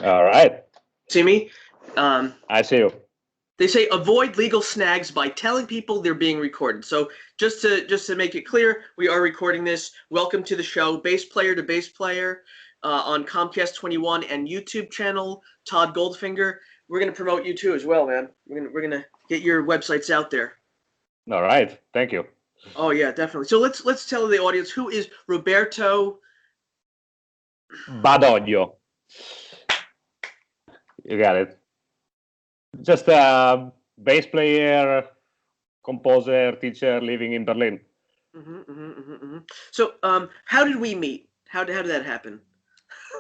All right. See me? I see you. They say avoid legal snags by telling people they're being recorded. So just to make it clear, we are recording this. Welcome to the show, bass player to bass player, on Comcast 21 and YouTube channel, Todd Goldfinger. We're gonna promote you too as well, man. We're gonna get your websites out there. All right. Thank you. Oh yeah, definitely. So let's tell the audience who is Roberto Badoglio. You got it. Just a bass player, composer, teacher living in Berlin. So how did we meet? How did that happen?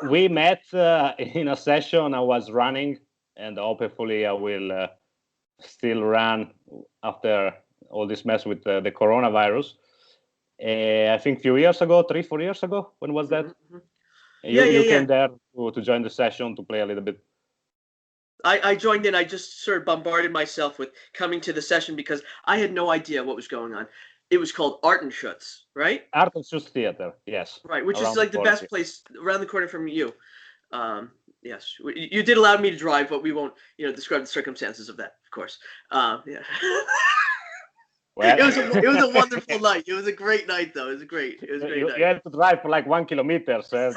We met in a session I was running, and hopefully I will still run after all this mess with the coronavirus. I think a few years ago, 3-4 years ago. When was that? You came there to join the session to play a little bit. I joined in. I just sort of bombarded myself with coming to the session because I had no idea what was going on. It was called Art and Schutz, right? Art and Schutz Theater, yes. Right, which is like the best place around the corner from you. Yes, you did allow me to drive, but we won't, describe the circumstances of that, of course. Yeah. Well, it was a wonderful night. It was a great night, though. It was a great night. You had to drive for like 1 kilometer. So,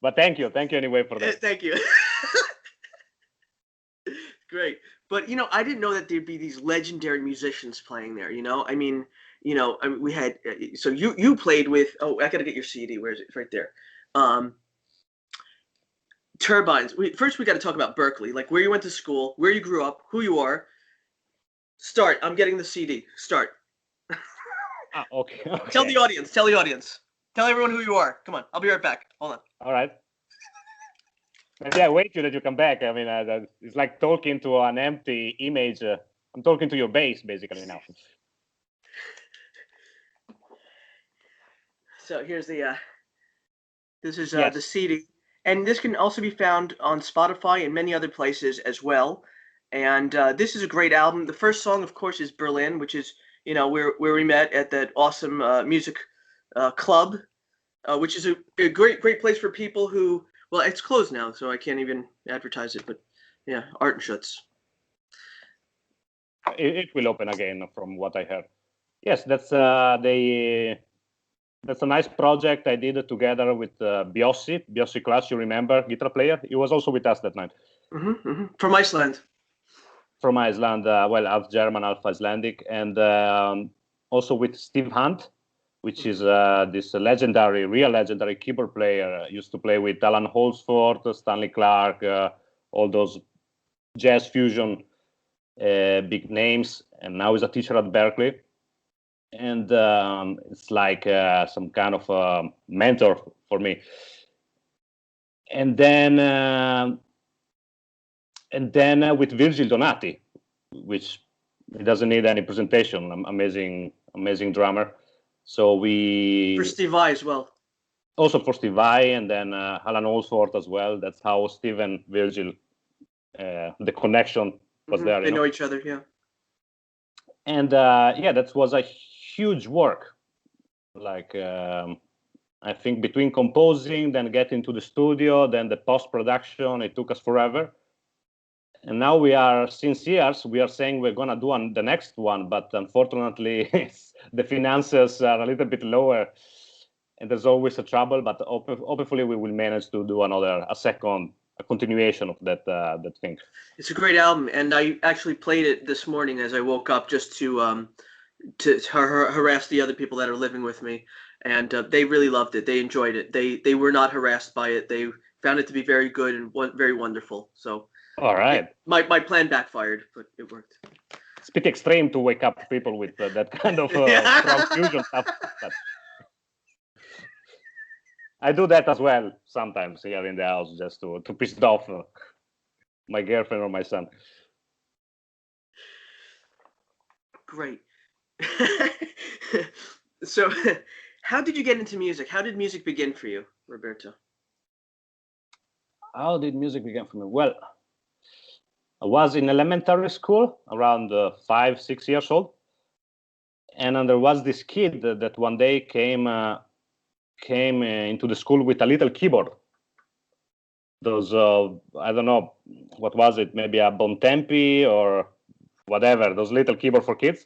but thank you anyway for that. Thank you. Great. But, I didn't know that there'd be these legendary musicians playing there, I mean, we had, so you played with, I got to get your CD. Where is it? It's right there. Turbines. First, we got to talk about Berkeley, like where you went to school, where you grew up, who you are. Start. I'm getting the CD. Start. Okay. Tell the audience. Tell everyone who you are. Come on. I'll be right back. Hold on. All right. Maybe I wait till you come back. I mean, it's like talking to an empty image. I'm talking to your bass, basically, now. So here's the, this is the CD. And this can also be found on Spotify and many other places as well. And this is a great album. The first song, of course, is Berlin, which is, where we met at that awesome music club, which is a great place for people who, well, it's closed now, so I can't even advertise it. But yeah, Art and Schutz. It will open again, from what I heard. Yes, that's that's a nice project I did together with Biossi Class, you remember, guitar player. He was also with us that night. From Iceland. From Iceland, well, half German, half Icelandic. And also with Steve Hunt, which is this real legendary keyboard player. Used to play with Alan Holsworth, Stanley Clarke, all those jazz fusion big names. And now he's a teacher at Berkeley. And it's like some kind of a mentor for me. And then with Virgil Donati, which he doesn't need any presentation. Amazing drummer. So for Steve Vai as well. Also for Steve Vai, and then Alan Holsworth as well. That's how Steve and Virgil, the connection was there. They know each other, yeah. And that was a huge work. Like I think between composing, then getting to the studio, then the post-production, it took us forever. And now since years, we are saying we're gonna do the next one, but unfortunately, the finances are a little bit lower, and there's always a trouble. But hopefully, we will manage to do a continuation of that thing. It's a great album, and I actually played it this morning as I woke up just to harass the other people that are living with me, and they really loved it. They enjoyed it. They were not harassed by it. They found it to be very good and very wonderful. So. All right. My plan backfired, but it worked. It's a bit extreme to wake up people with that kind of strong fusion stuff. But I do that as well sometimes here in the house, just to piss off my girlfriend or my son. Great. So, how did you get into music? How did music begin for you, Roberto? How did music begin for me? Well, I was in elementary school, around 5-6 years old, and there was this kid that one day came came into the school with a little keyboard. Those I don't know what was it, maybe a Bontempi or whatever, those little keyboard for kids.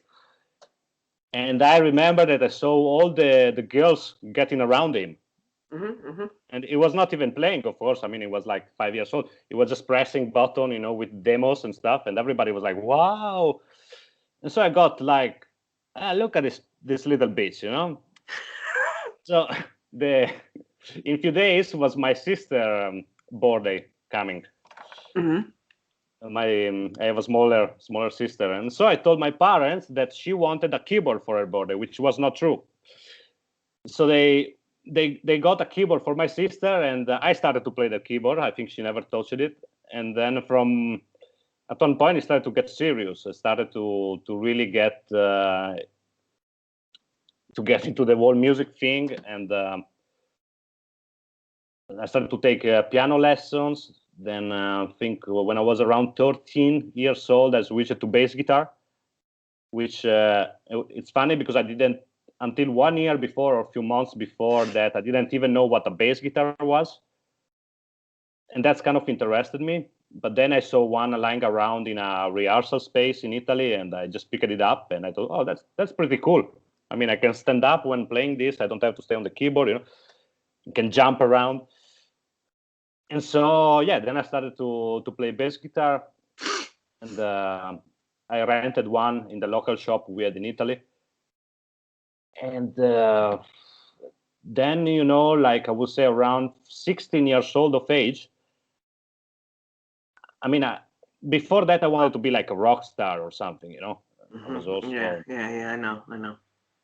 And I remember that I saw all the girls getting around him. And it was not even playing, of course. I mean, it was like 5 years old. It was just pressing button, with demos and stuff. And everybody was like, wow. And so I got like, look at this little bitch, So in a few days was my sister birthday coming. I have a smaller sister, and so I told my parents that she wanted a keyboard for her birthday, which was not true. So they got a keyboard for my sister, and I started to play the keyboard. I think she never touched it, and then at one point it started to get serious. I started to really get into the whole music thing, and I started to take piano lessons. Then I think when I was around 13 years old, I switched to bass guitar, which it's funny because I didn't, until 1 year before or a few months before that, I didn't even know what a bass guitar was. And that's kind of interested me. But then I saw one lying around in a rehearsal space in Italy, and I just picked it up, and I thought, oh, that's pretty cool. I mean, I can stand up when playing this. I don't have to stay on the keyboard, I can jump around. And so, yeah, then I started to play bass guitar, and I rented one in the local shop we had in Italy. And then, like I would say around 16 years old of age, I mean, before that, I wanted to be like a rock star or something, I was also yeah, I know.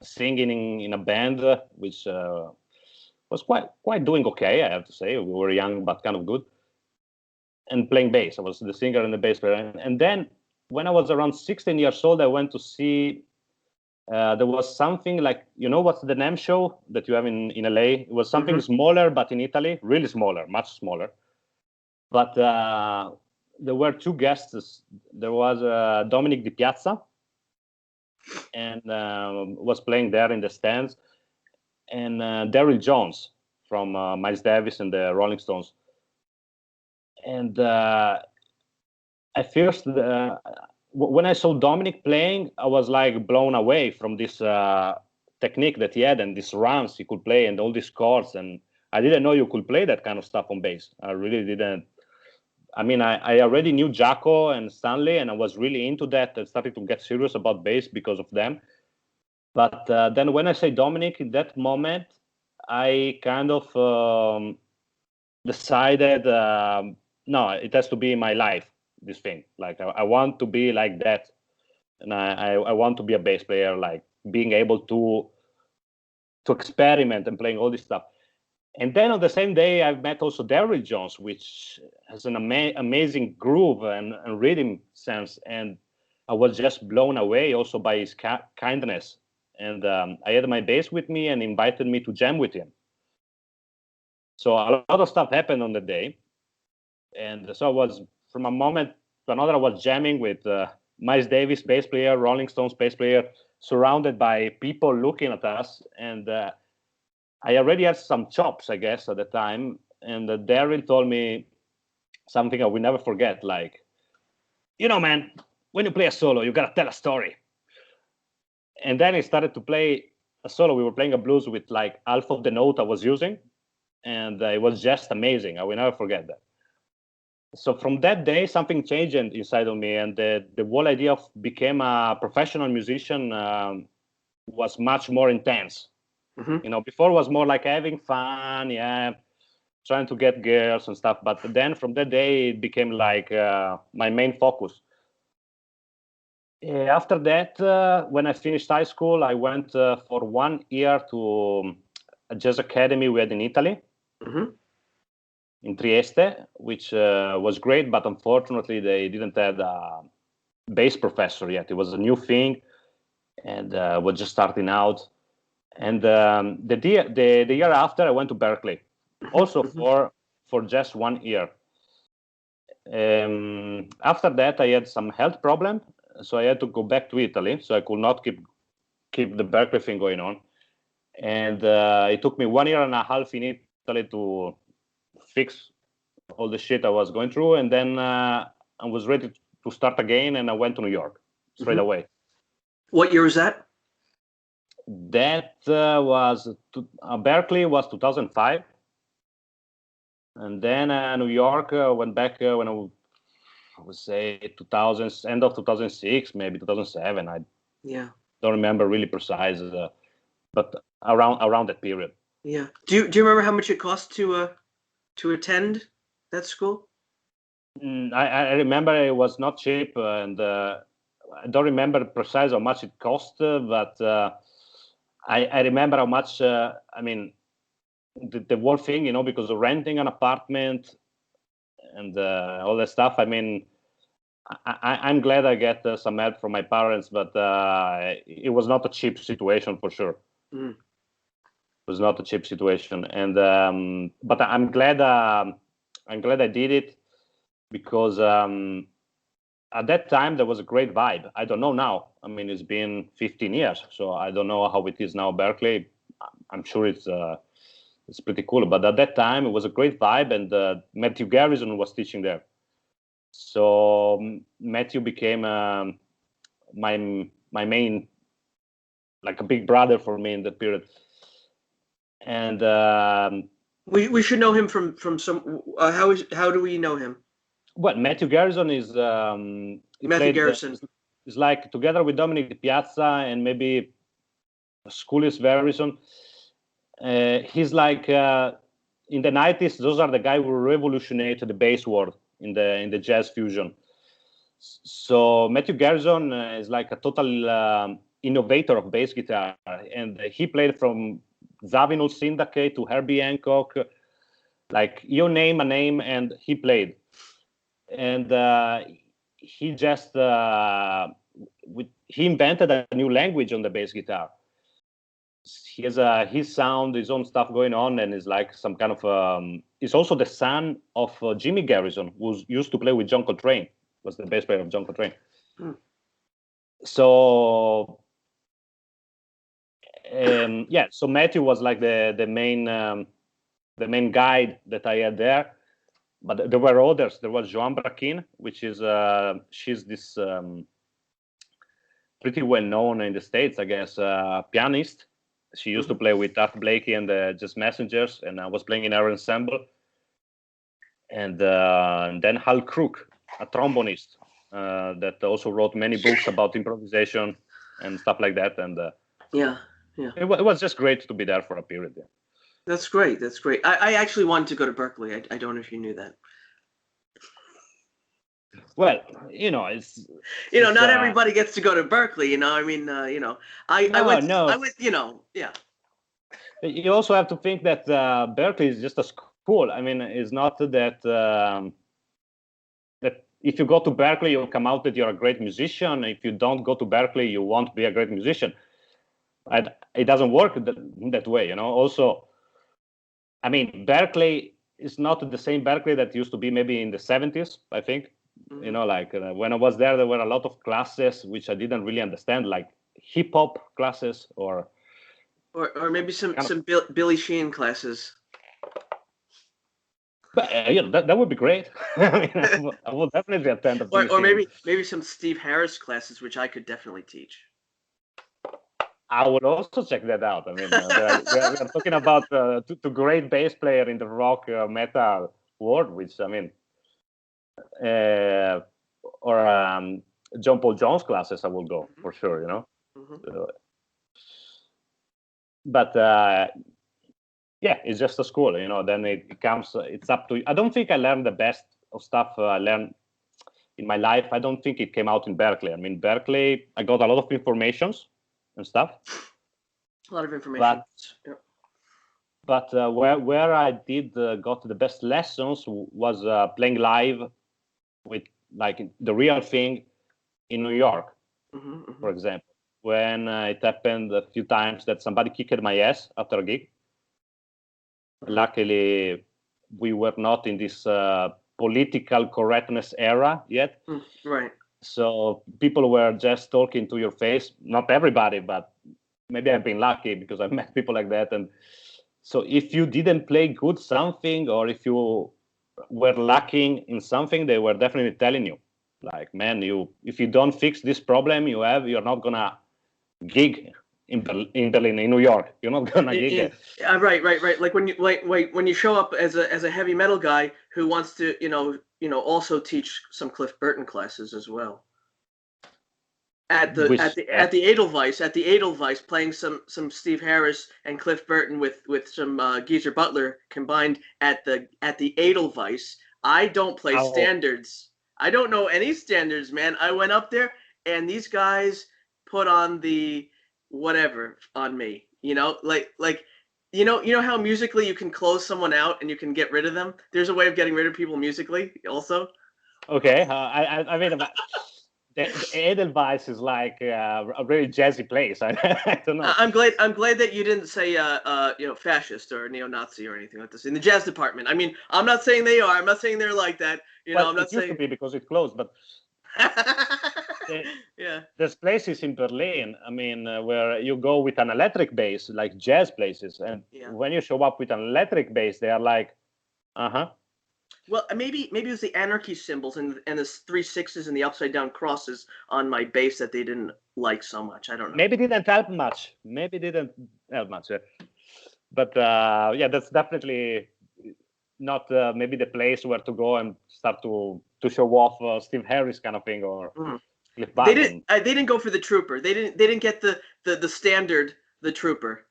Singing in a band, which was quite doing okay, I have to say. We were young, but kind of good. And playing bass. I was the singer and the bass player. And then when I was around 16 years old, I went to see, there was something like, what's the NAMM show that you have in LA? It was something smaller, but in Italy, really smaller, much smaller. But there were two guests. There was Dominic Di Piazza, and was playing there in the stands, and Daryl Jones from Miles Davis and the Rolling Stones. And at first, when I saw Dominic playing, I was like blown away from this technique that he had and these runs he could play and all these chords. And I didn't know you could play that kind of stuff on bass. I really didn't. I mean, I already knew Jaco and Stanley, and I was really into that. I started to get serious about bass because of them. But then when I say Dominic, in that moment, I kind of decided, no, it has to be in my life, this thing. Like, I want to be like that. And I want to be a bass player, like being able to experiment and playing all this stuff. And then on the same day, I've met also Daryl Jones, which has an amazing groove and rhythm sense. And I was just blown away also by his kindness. And I had my bass with me and invited me to jam with him. So a lot of stuff happened on the day. And so I was, from a moment to another, I was jamming with Miles Davis, bass player, Rolling Stones bass player, surrounded by people looking at us. And I already had some chops, I guess, at the time. And Daryl told me something I will never forget. Like, man, when you play a solo, you got to tell a story. And then he started to play a solo. We were playing a blues with like half of the note I was using. And it was just amazing. I will never forget that. So from that day, something changed inside of me. And the whole idea of become a professional musician was much more intense. Before it was more like having fun, trying to get girls and stuff. But then from that day, it became like my main focus. After that, when I finished high school, I went for 1 year to a jazz academy we had in Italy, in Trieste, which was great. But unfortunately, they didn't have a bass professor yet. It was a new thing, and was just starting out. And the year after, I went to Berkeley, also for just 1 year. After that, I had some health problem, so I had to go back to Italy. So I could not keep the Berkeley thing going on. And it took me 1.5 years in Italy to fix all the shit I was going through, and then I was ready to start again, and I went to New York straight away. What year was that? That was Berkeley was 2005, and then New York went back when I would say 2000, end of 2006, maybe 2007. I don't remember really precise, but around that period. Yeah. Do you remember how much it cost to attend that school? I remember it was not cheap, and I don't remember precise how much it cost, but I remember how much. I mean, the whole thing, you know, because of renting an apartment and all that stuff. I mean, I'm glad I get some help from my parents, but it was not a cheap situation for sure. It was not a cheap situation, and but I'm glad I did it, because at that time there was a great vibe. I don't know now. I mean, it's been 15 years, so I don't know how it is now. Berkeley, I'm sure it's pretty cool. But at that time, it was a great vibe, and Matthew Garrison was teaching there. So Matthew became my main, like a big brother for me in that period. And we should know him from some. How do we know him? Well, Matthew Garrison is Matthew Garrison. Is like together with Dominic Di Piazza and maybe Schoolis Garrison. He's like in the 90s. Those are the guys who revolutionized the bass world in the jazz fusion. So Matthew Garrison is like a total innovator of bass guitar, and he played from Zawinul Syndicate to Herbie Hancock. Like, you name a name, and he played. And he just he invented a new language on the bass guitar. He has his sound, his own stuff going on, and is like some kind of he's also the son of Jimmy Garrison, who used to play with John Coltrane, was the bass player of John Coltrane. So so Matthew was like the main guide that I had there. But there were others. There was Joan Braquin, which is she's this pretty well known in the States, I guess, pianist. She used to play with Art Blakey and the Jazz Messengers, and I was playing in her ensemble. And then Hal Crook, a trombonist that also wrote many books about improvisation and stuff like that. And it was just great to be there for a period. Yeah. That's great. That's great. I actually wanted to go to Berkeley. I don't know if you knew that. Well, it's not everybody gets to go to Berkeley. I mean, I went. Yeah. You also have to think that Berkeley is just a school. I mean, it's not that that if you go to Berkeley, you'll come out that you're a great musician. If you don't go to Berkeley, you won't be a great musician. It doesn't work that way. Also, I mean, Berkeley is not the same Berkeley that used to be maybe in the 70s, I think. Mm-hmm. When I was there were a lot of classes which I didn't really understand, like hip hop classes or maybe some Billy Sheehan classes. But that would be great. I will definitely attend. Or maybe some Steve Harris classes, which I could definitely teach. I would also check that out. I mean, we're talking about two great bass player in the rock metal world, which I mean, or John Paul Jones classes, I will go for sure. Mm-hmm. But it's just a school. Then it's up to. I don't think I learned the best of stuff I learned in my life. I don't think it came out in Berkeley. I mean, Berkeley, I got a lot of informations and stuff. A lot of information. But where I did got the best lessons was playing live with like the real thing in New York, for example. When it happened a few times that somebody kicked my ass after a gig. Luckily, we were not in this political correctness era yet. Right. So people were just talking to your face. Not everybody, but maybe I've been lucky because I've met people like that. And so if you didn't play good something, or if you were lacking in something, they were definitely telling you, like, man, if you don't fix this problem you have, you're not gonna gig in Berlin, in New York. You're not gonna gig it. Right. Like when you show up as a heavy metal guy who wants to, also teach some Cliff Burton classes as well. At the Edelweiss, playing some Steve Harris and Cliff Burton with some Geezer Butler combined at the Edelweiss. I don't play standards. I don't know any standards, man. I went up there and these guys put on the whatever on me. Like how musically you can close someone out and you can get rid of them. There's a way of getting rid of people musically, also. Okay, I mean. The Edelweiss is like a really jazzy place. I don't know. I'm glad that you didn't say fascist or neo-Nazi or anything like this in the jazz department. I mean, I'm not saying they are. I'm not saying they're like that. I'm not saying it used to be because it closed, but there's places in Berlin. I mean, where you go with an electric bass, like jazz places, and when you show up with an electric bass, they are like, Well, maybe it was the anarchy symbols and the 3 6s and the upside down crosses on my bass that they didn't like so much. I don't know. Maybe didn't help much. But that's definitely not maybe the place where to go and start to show off Steve Harris kind of thing, or Cliff Burton. They didn't go for the Trooper. They didn't get the standard, the Trooper.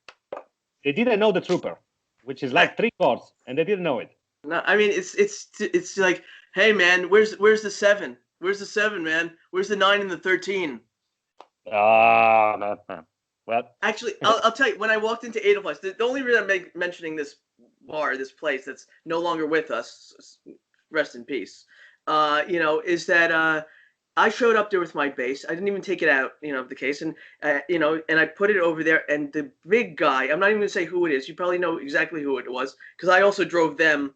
They didn't know the Trooper, which is like 3 chords, and they didn't know it. No, I mean it's like, hey man, where's the 7? Where's the 7, man? Where's the 9 and the 13? No. Well, actually, I'll tell you. When I walked into Edelweiss, the only reason I'm mentioning this bar, this place that's no longer with us, rest in peace, is that I showed up there with my bass. I didn't even take it out, of the case, and and I put it over there. And the big guy, I'm not even gonna say who it is. You probably know exactly who it was because I also drove them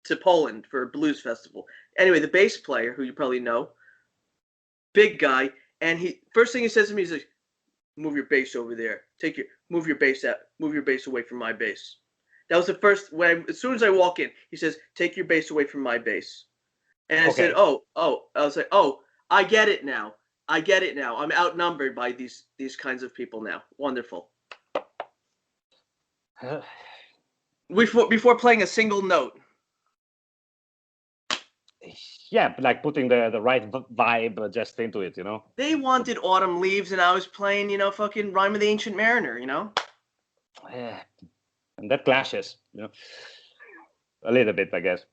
to Poland for a blues festival. Anyway, the bass player, who you probably know, big guy, and first thing he says to me is like, "Move your bass over there. Move your bass away from my bass." That was the first. As soon as I walk in, he says, "Take your bass away from my bass." And I said, "Oh." I was like, "Oh, I get it now. I'm outnumbered by these kinds of people now. Wonderful." Before playing a single note. Yeah, like putting the right vibe just into it, They wanted Autumn Leaves, and I was playing, fucking Rhyme of the Ancient Mariner, Yeah, and that clashes, a little bit, I guess.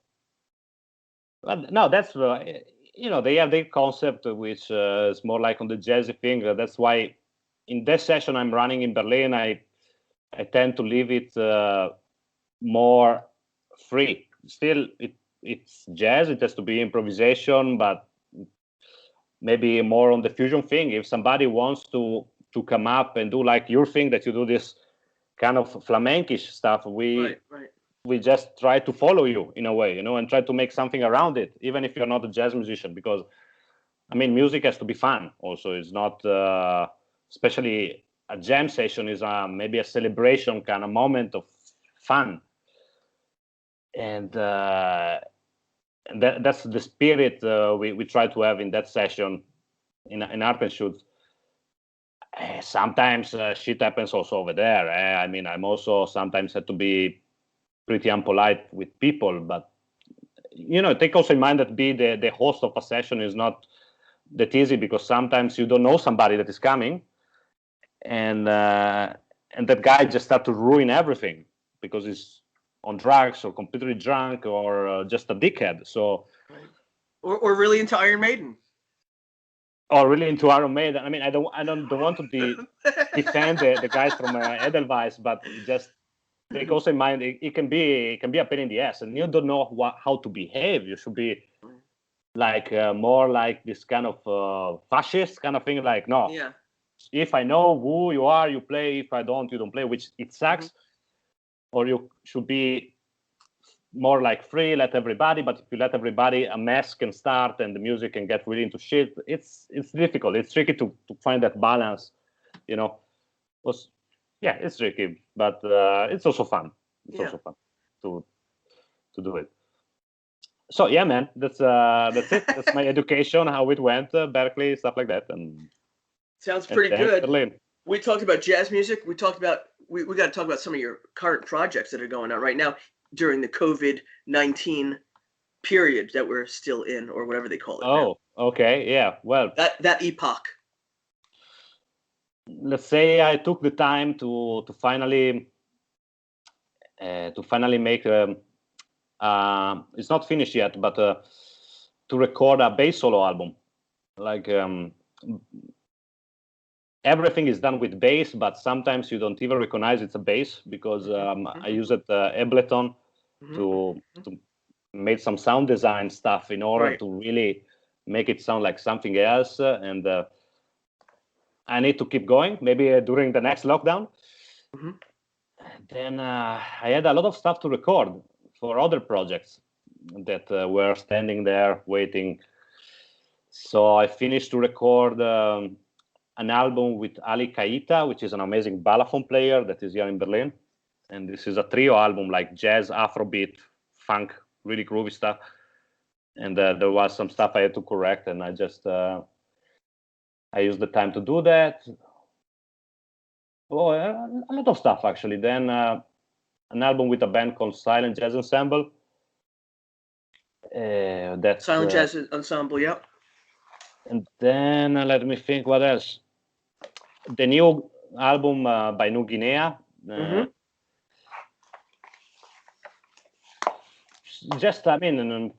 But no, that's they have their concept, which is more like on the jazzy thing. That's why in this session I'm running in Berlin, I tend to leave it more free. Still, it's jazz. It has to be improvisation, but maybe more on the fusion thing. If somebody wants to come up and do like your thing, that you do this kind of flamenquish stuff, we just try to follow you in a way, and try to make something around it, even if you're not a jazz musician, because I mean, music has to be fun also. It's not especially a jam session is maybe a celebration kind of moment of fun, and that's the spirit we try to have in that session in Art and Shoot. Sometimes shit happens also over there. I mean, I'm also sometimes had to be pretty unpolite with people, but take also in mind that be the host of a session is not that easy, because sometimes you don't know somebody that is coming, and that guy just start to ruin everything because he's on drugs or completely drunk or just a dickhead. So, or really into Iron Maiden. Or really into Iron Maiden. I mean, I don't want to defend the guys from Edelweiss, but just take also in mind it can be a pain in the ass, and you don't know how to behave. You should be like more like this kind of fascist kind of thing. Like, no, if I know who you are, you play. If I don't, you don't play. Which it sucks. Mm-hmm. Or you should be more like free, let everybody. But if you let everybody, a mess can start and the music can get really into shit. It's difficult. It's tricky to find that balance, was, yeah, it's tricky, but it's also fun. It's also fun to do it. So yeah, man, that's it. That's my education, how it went, Berkeley, stuff like that, and sounds pretty good. Berlin. We talked about jazz music. We talked about we got to talk about some of your current projects that are going on right now during the COVID-19 period that we're still in, or whatever they call it. Oh, now. Okay, yeah. Well, that epoch. Let's say I took the time to finally make. It's not finished yet, but to record a bass solo album. Like everything is done with bass, but sometimes you don't even recognize it's a bass because I used Ableton to make some sound design stuff in order to really make it sound like something else. And I need to keep going, maybe during the next lockdown. Then I had a lot of stuff to record for other projects that were standing there waiting. So I finished to record an album with Ali Kaita, which is an amazing balafon player that is here in Berlin. And this is a trio album, like jazz, Afrobeat, funk, really groovy stuff. And there was some stuff I had to correct, and I just I used the time to do that. Oh, a lot of stuff actually. Then an album with a band called Silent Jazz Ensemble. That's Silent Jazz Ensemble, yep. And then let me think, what else? The new album by New Guinea. Just, I mean,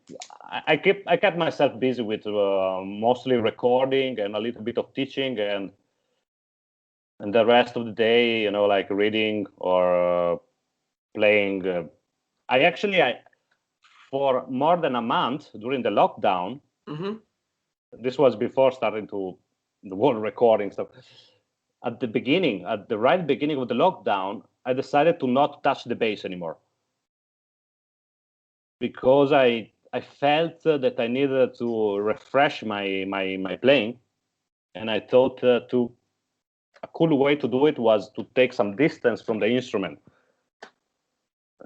I kept myself busy with mostly recording and a little bit of teaching, and the rest of the day, like reading or playing. I for more than a month during the lockdown. This was before starting to the whole recording stuff. At the right beginning of the lockdown, I decided to not touch the bass anymore because I felt that I needed to refresh my playing, and I thought a cool way to do it was to take some distance from the instrument.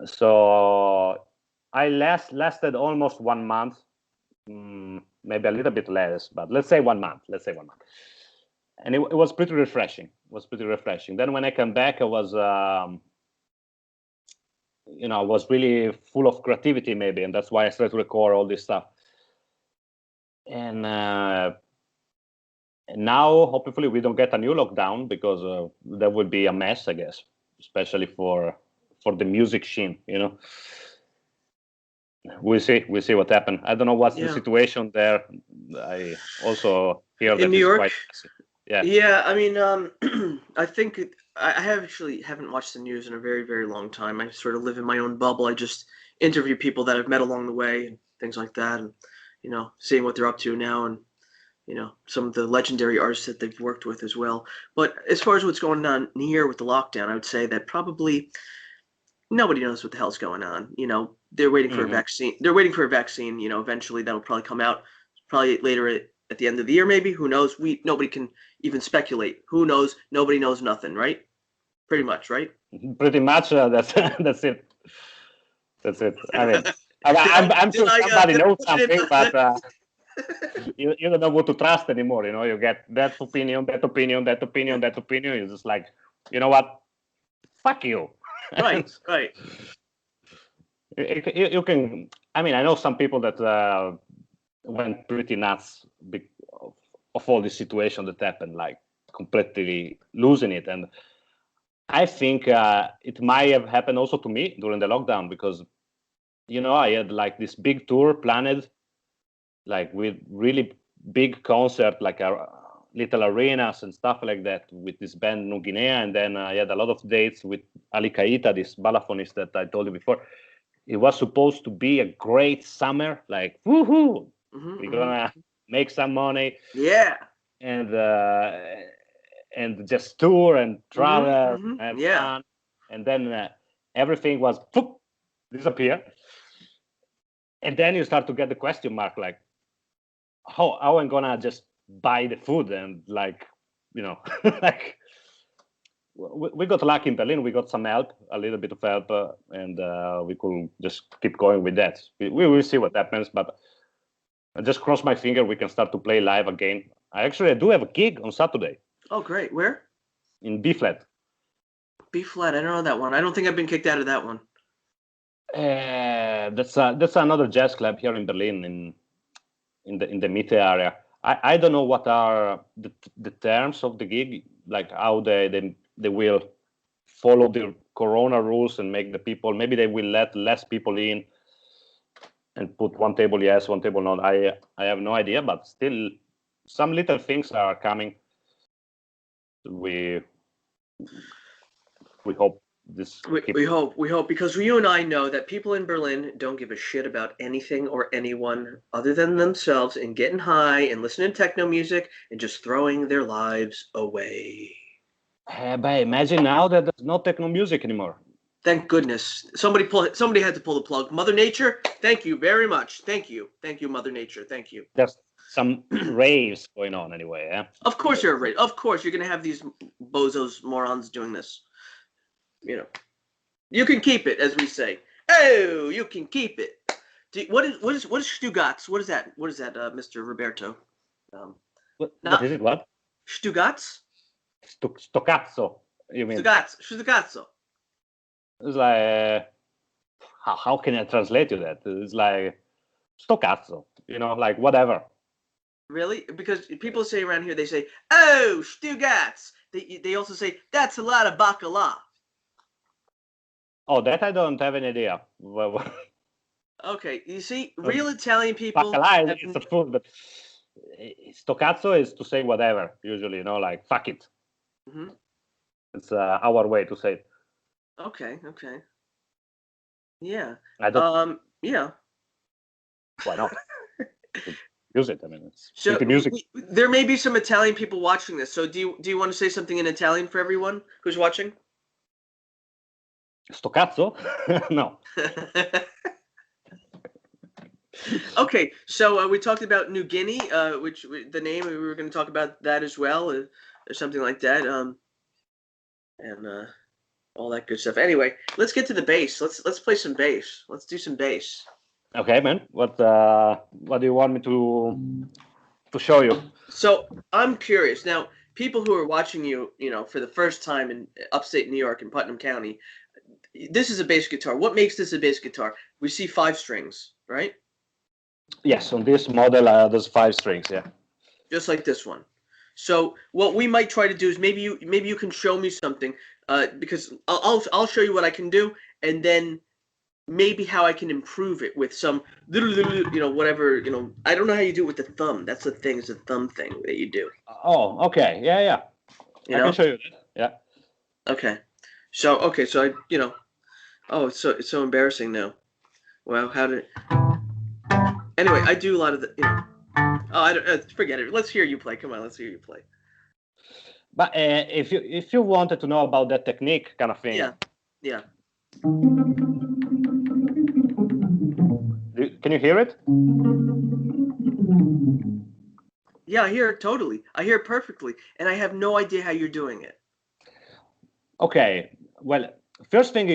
So I lasted almost 1 month. Maybe a little bit less, but let's say 1 month. And it was pretty refreshing. Then when I came back, I was, I was really full of creativity, maybe, and that's why I started to record all this stuff. And now, hopefully, we don't get a new lockdown because that would be a mess, I guess, especially for the music scene, We'll see what happened. I don't know what's the situation there. I also hear that in New York. Quite, yeah. I mean, I think I haven't watched the news in a very, very long time. I sort of live in my own bubble. I just interview people that I've met along the way and things like that, and seeing what they're up to now, and some of the legendary artists that they've worked with as well. But as far as what's going on here with the lockdown, I would say that probably nobody knows what the hell's going on. They're waiting for a vaccine. Eventually that will probably come out. Probably later at the end of the year, maybe. Who knows? Nobody can even speculate. Who knows? Nobody knows nothing, right? Pretty much, right? Pretty much. That's it. That's it. I mean, I'm sure somebody knows something, but you don't know what to trust anymore. You get that opinion. It's just like, you know what? Fuck you. Right. You can. I mean, I know some people that went pretty nuts of all this situation that happened, like completely losing it. And I think it might have happened also to me during the lockdown because, I had like this big tour planned, like with really big concert, like little arenas and stuff like that with this band New Guinea. And then I had a lot of dates with Ali Kaita, this balafonist that I told you before. It was supposed to be a great summer, like woohoo! We're gonna make some money, and just tour and travel and have fun. And then everything was disappear. And then you start to get the question mark, like how I'm gonna just buy the food and like like we got lucky in Berlin. We got some help, a little bit of help, and we could just keep going with that. We will see what happens, but I just cross my finger we can start to play live again. I do have a gig on Saturday. Oh, great. Where? In B flat. B flat. I don't know that one. I don't think I've been kicked out of that one. That's another jazz club here in Berlin, in the Mitte area. I don't know what are the terms of the gig, like how they will follow the Corona rules and make the people. Maybe they will let less people in and put one table yes, one table no. I have no idea, but still, some little things are coming. We hope this. We hope because you and I know that people in Berlin don't give a shit about anything or anyone other than themselves and getting high and listening to techno music and just throwing their lives away. But imagine now that there's no techno music anymore. Thank goodness. Somebody had to pull the plug. Mother Nature, thank you very much. Thank you, Mother Nature. Thank you. There's some raves going on anyway. Yeah. Of course you're right. Of course you're gonna have these bozos, morons doing this. You know, you can keep it, as we say. Oh, you can keep it. What is Stugats? What is that, Mr. Roberto? What is it? What? Stugats? Stoccazzo. You mean? Stugazzo. It's like how can I translate to that? It's like stoccazzo. Like whatever. Really? Because people say around here, they say, "Oh, Stugats." They also say that's a lot of bacala. Oh, that I don't have any idea. Okay, you see, real Italian people. Bacala is a food, but stoccazzo is to say whatever. Usually, like fuck it. Mm-hmm. It's our way to say it. Okay. Yeah. I don't. Yeah. Why not? Use it. I mean, it's so music. There may be some Italian people watching this. So do you want to say something in Italian for everyone who's watching? Stoccazzo? No. Okay, so we talked about New Guinea, which the name we were going to talk about that as well, or something like that, and all that good stuff. Anyway, let's get to the bass. Let's play some bass. Let's do some bass. Okay, man. What do you want me to show you? So I'm curious now. People who are watching you, for the first time in upstate New York in Putnam County, this is a bass guitar. What makes this a bass guitar? We see 5 strings, right? Yes, on this model, there's 5 strings. Yeah. Just like this one. So what we might try to do is maybe you can show me something, because I'll show you what I can do, and then maybe how I can improve it with some whatever. I don't know how you do it with the thumb. That's the thing. It's a thumb thing that you do. Oh, okay. Yeah. I can show you that. Yeah. Okay. So I oh, it's so embarrassing now. Well, anyway, I do a lot of the Oh, I don't forget it. Let's hear you play. Come on, let's hear you play. But if you wanted to know about that technique kind of thing, yeah. Can you hear it? Yeah, I hear it totally. I hear it perfectly, and I have no idea how you're doing it. Okay. Well, first thing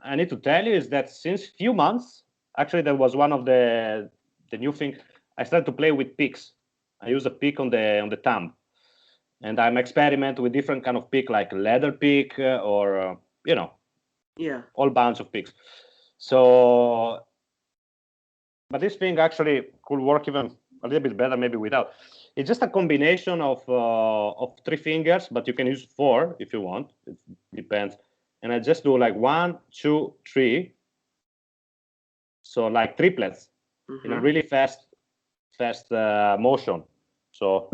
I need to tell you is that since few months, actually, that was one of the new things. I started to play with picks. I use a pick on the thumb, and I'm experimenting with different kind of pick, like leather pick or all bunch of picks. So, but this thing actually could work even a little bit better, maybe without. It's just a combination of 3 fingers, but you can use 4 if you want. It depends. And I just do like 1, 2, 3. So like triplets in a really fast motion. So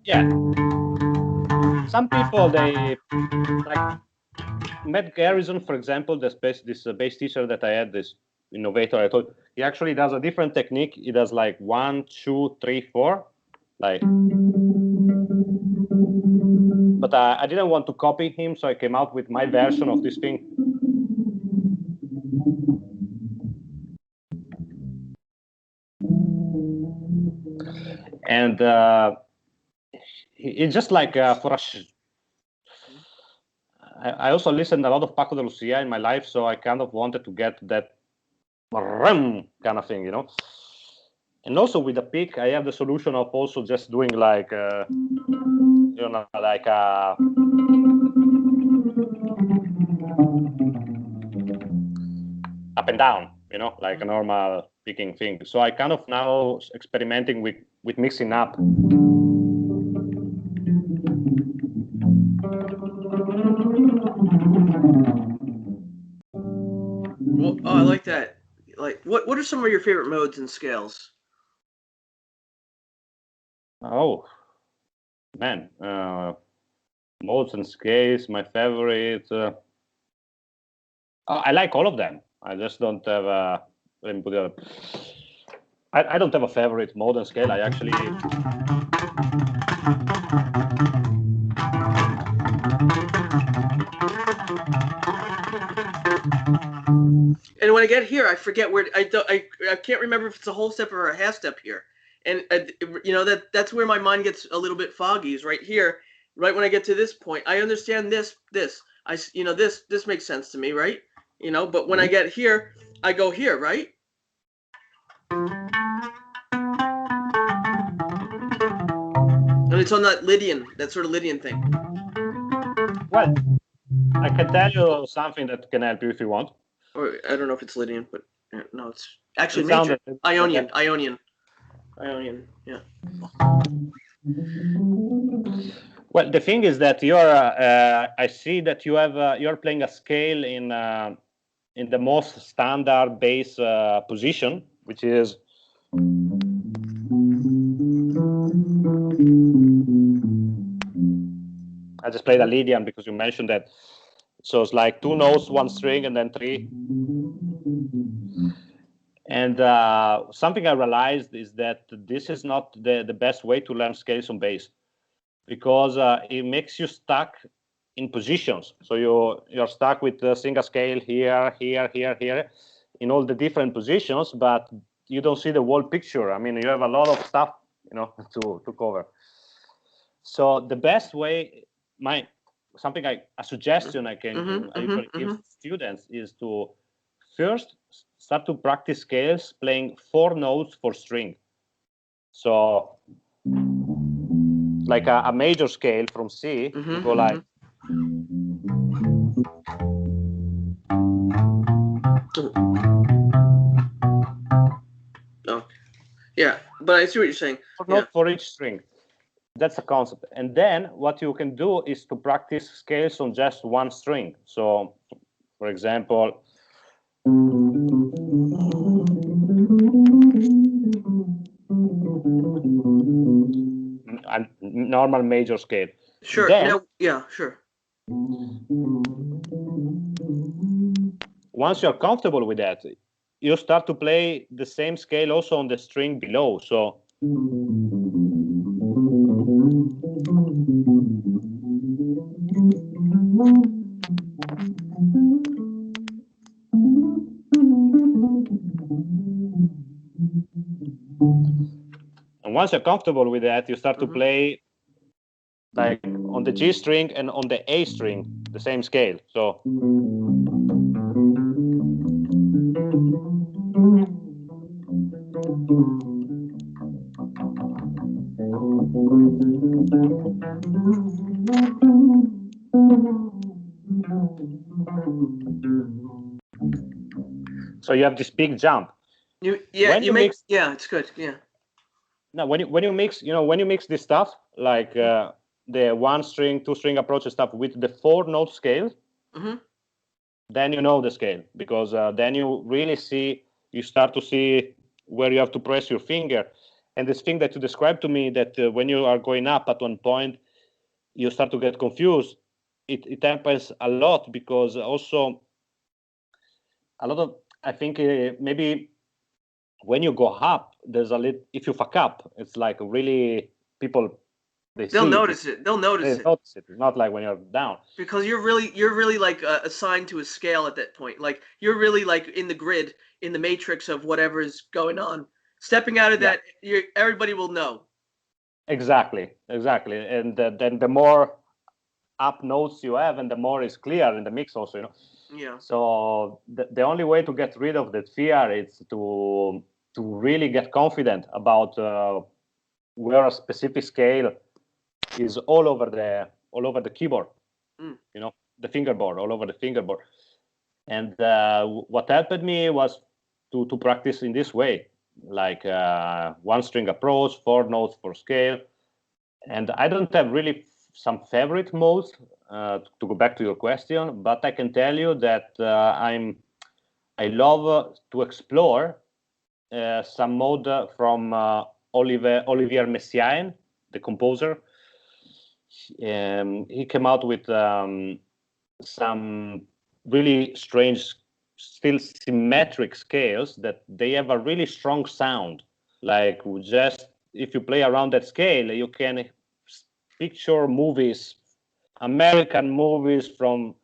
yeah, some people they like Matt Garrison, for example, this bass teacher that I had, this innovator. I thought he actually does a different technique. He does like 1, 2, 3, 4, like. But I didn't want to copy him, so I came out with my version of this thing. And it's just like for a. I also listened a lot of Paco de Lucia in my life, so I kind of wanted to get that kind of thing, And also with the pick, I have the solution of also just doing like, like a up and down, like a normal picking thing. So I kind of now experimenting with mixing up. Well, oh, I like that. Like, what are some of your favorite modes and scales? Oh, man, modes and scales. My favorite. I like all of them. I just don't have a. Let me put it up. I don't have a favorite mode and scale. I actually. And when I get here, I forget where I can't remember if it's a whole step or a half step here. And that's where my mind gets a little bit foggy. Is right here, right when I get to this point. I understand this. This makes sense to me, right? But when I get here, I go here, right? And it's on that sort of Lydian thing. Well, I can tell you something that can help you if you want. Or I don't know if it's Lydian, but no, it's actually major. Ionian, yeah. Well, the thing is that I see that you're playing a scale in the most standard bass position, which is. I just played a Lydian because you mentioned that. So it's like 2 notes, 1 string, and then 3. And something I realized is that this is not the best way to learn scales on bass, because it makes you stuck in positions. So you're stuck with a single scale here, here, here, here, in all the different positions, but you don't see the whole picture. I mean, you have a lot of stuff, to cover. So the best way, a suggestion I can give students is to first start to practice scales playing 4 notes for string. So like a major scale from C, you go like. Oh, yeah, but I see what you're saying. Not for each string. That's a concept. And then what you can do is to practice scales on just 1 string. So, for example, a normal major scale. Sure. Then, sure. Once you're comfortable with that, you start to play the same scale also on the string below. So. And once you're comfortable with that, you start to play like on the G string and on the A string, the same scale. So. So you have this big jump. It's good. Yeah. Now, when you mix, this stuff like the 1 string, 2 string approach and stuff with the 4 note scale, then you know the scale, because then you really start to see where you have to press your finger. And this thing that you described to me, that when you are going up at one point, you start to get confused. It happens a lot, because also a lot of, I think maybe when you go up, there's if you fuck up, it's like really people, they'll notice it. They'll notice it. It's not like when you're down. Because you're really like assigned to a scale at that point. Like you're really like in the grid, in the matrix of whatever is going on. Stepping out of that, everybody will know. Exactly. And then the more up notes you have, and the more is clear in the mix also, Yeah. So the only way to get rid of that fear is to really get confident about where a specific scale is all over the keyboard, Mm. the fingerboard, all over the fingerboard. And what helped me was to practice in this way, like one string approach, 4 notes for scale. And I don't have really some favorite modes, to go back to your question, but I can tell you that I love to explore some mode from Olivier Messiaen, the composer. He came out with some really strange, still symmetric scales that they have a really strong sound. Like, just if you play around that scale, you can picture movies, American movies from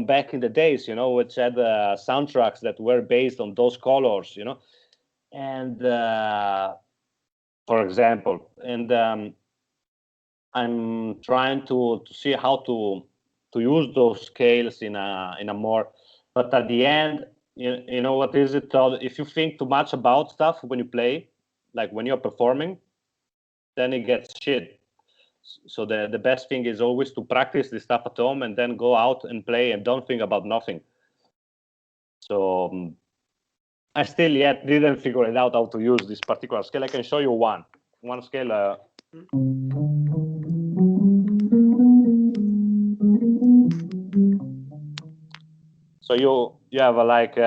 back in the days, which had soundtracks that were based on those colors, and for example, and I'm trying to see how to use those scales in a more, but at the end, you know what is it, Todd? If you think too much about stuff when you play, like when you're performing, then it gets shit. So the best thing is always to practice this stuff at home and then go out and play and don't think about nothing. So I still yet didn't figure it out how to use this particular scale. I can show you one scale. So you have like you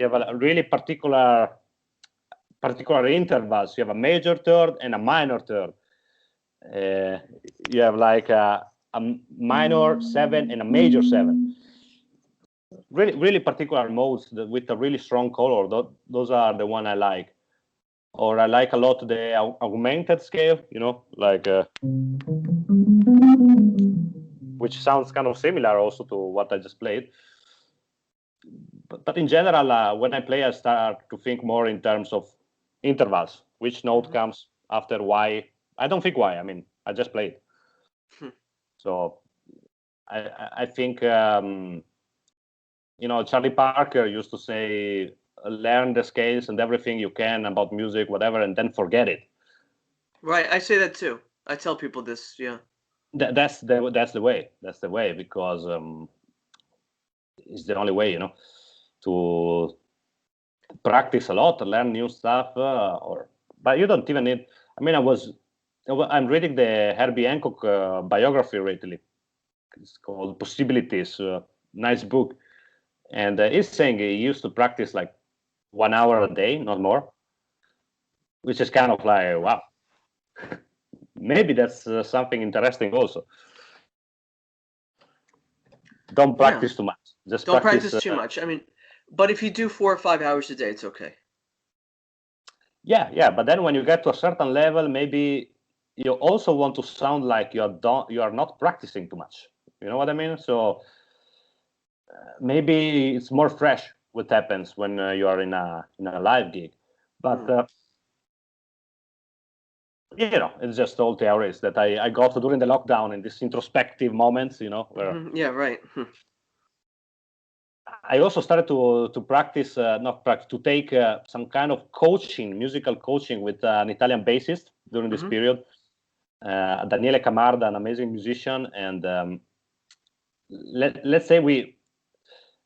have a really particular intervals. You have a major third and a minor third. You have like a minor 7 and a major 7. Really particular modes with a really strong color. Those are the one I like. Or I like a lot the augmented scale, like which sounds kind of similar also to what I just played. But in general, when I play, I start to think more in terms of intervals. Which note comes after why? I don't think why. I mean, I just play it. So I think Charlie Parker used to say, learn the scales and everything you can about music, whatever, and then forget it. Right, I say that too. I tell people this, yeah. That's the way. That's the way, because it's the only way, to practice a lot, learn new stuff, but you don't even need. I mean, I'm reading the Herbie Hancock biography lately. It's called Possibilities. Nice book, and he's saying he used to practice like 1 hour a day, not more, which is kind of like, wow. Maybe that's something interesting also. Don't practice too much. Just don't practice too much. I mean, but if you do 4 or 5 hours a day, it's okay. Yeah. But then when you get to a certain level, maybe you also want to sound like you are not practicing too much. You know what I mean? So maybe it's more fresh what happens when you are in a live gig. But it's just all theories that I got during the lockdown in these introspective moments. Where yeah, right. I also started to practice, not practice, to take some kind of coaching, musical coaching with an Italian bassist during this period. Daniele Camarda, an amazing musician, and let's say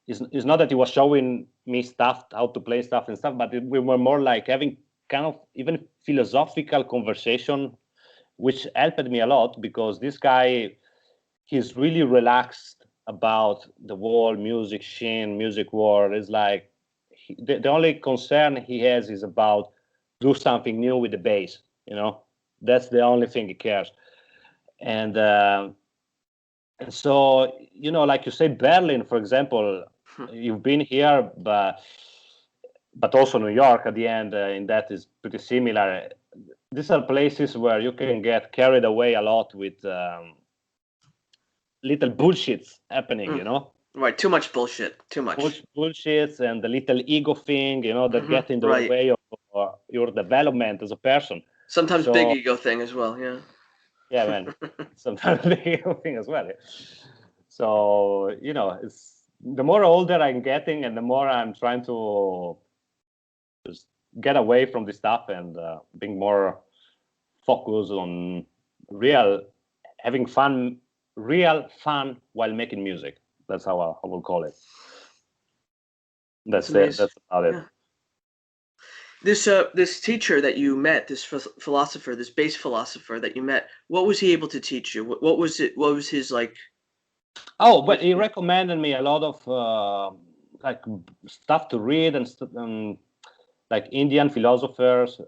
it's not that he was showing me stuff, how to play stuff and stuff, but we were more like having kind of even philosophical conversation, which helped me a lot, because this guy, he's really relaxed about the whole music scene, music world. It's like the only concern he has is about do something new with the bass. That's the only thing he cares. And so, like you said, Berlin, for example, you've been here, but also New York at the end, and that is pretty similar. these are places where you can get carried away a lot with little bullshits happening, you know. Right, too much bullshit, too much bullshits and the little ego thing, you know, that get in the right. way of your development as a person. Sometimes big So ego thing as well. Yeah. yeah, man, sometimes the ego thing as well. Yeah. So you know, it's the more older I'm getting, and the more I'm trying to just get away from this stuff and being more focused on real, having fun, real fun while making music. That's how I will call it. That's That's it. amazing. That's about it. Yeah. This teacher that you met, this philosopher, this bass philosopher that you met, what was he able to teach you? What was it? What was his like? Oh, but he recommended me a lot of like stuff to read and like Indian philosophers,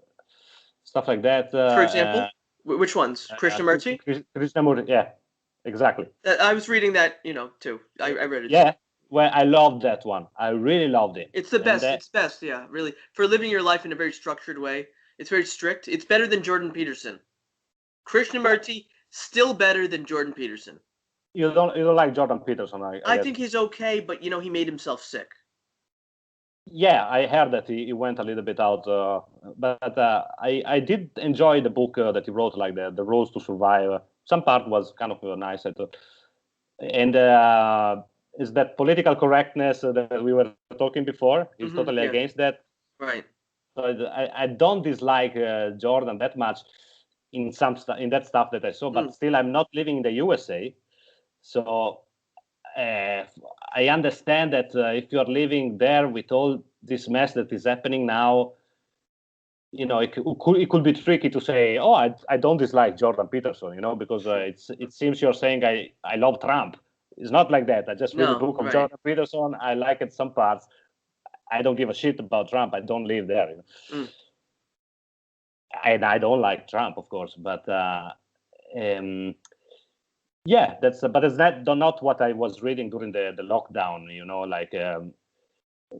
stuff like that. For example, which ones? Krishnamurti? Krishnamurti, yeah, exactly. I was reading that, too. I read it. Yeah, well, I loved that one. I really loved it. It's the best. And It's best, yeah, really. For living your life in a very structured way. It's very strict. It's better than Jordan Peterson. Krishnamurti, still better than Jordan Peterson. you don't like Jordan Peterson, I think he's okay, but he made himself sick. Yeah, I heard that he went a little bit out, but I did enjoy the book that he wrote, like the Rules to Survive. Some part was kind of nice, I thought. And is that political correctness that we were talking before? He's totally against that. Right. So I don't dislike Jordan that much in in that stuff that I saw, but still I'm not living in the USA, so I understand that if you're living there with all this mess that is happening now, you know, it could be tricky to say, oh, I don't dislike Jordan Peterson, you know, because it seems you're saying I love Trump. It's not like that. I just read the book of Jordan Peterson. I like it some parts. I don't give a shit about Trump. I don't live there. You know? And I don't like Trump, of course, but yeah, but it's not what I was reading during the lockdown, you know, like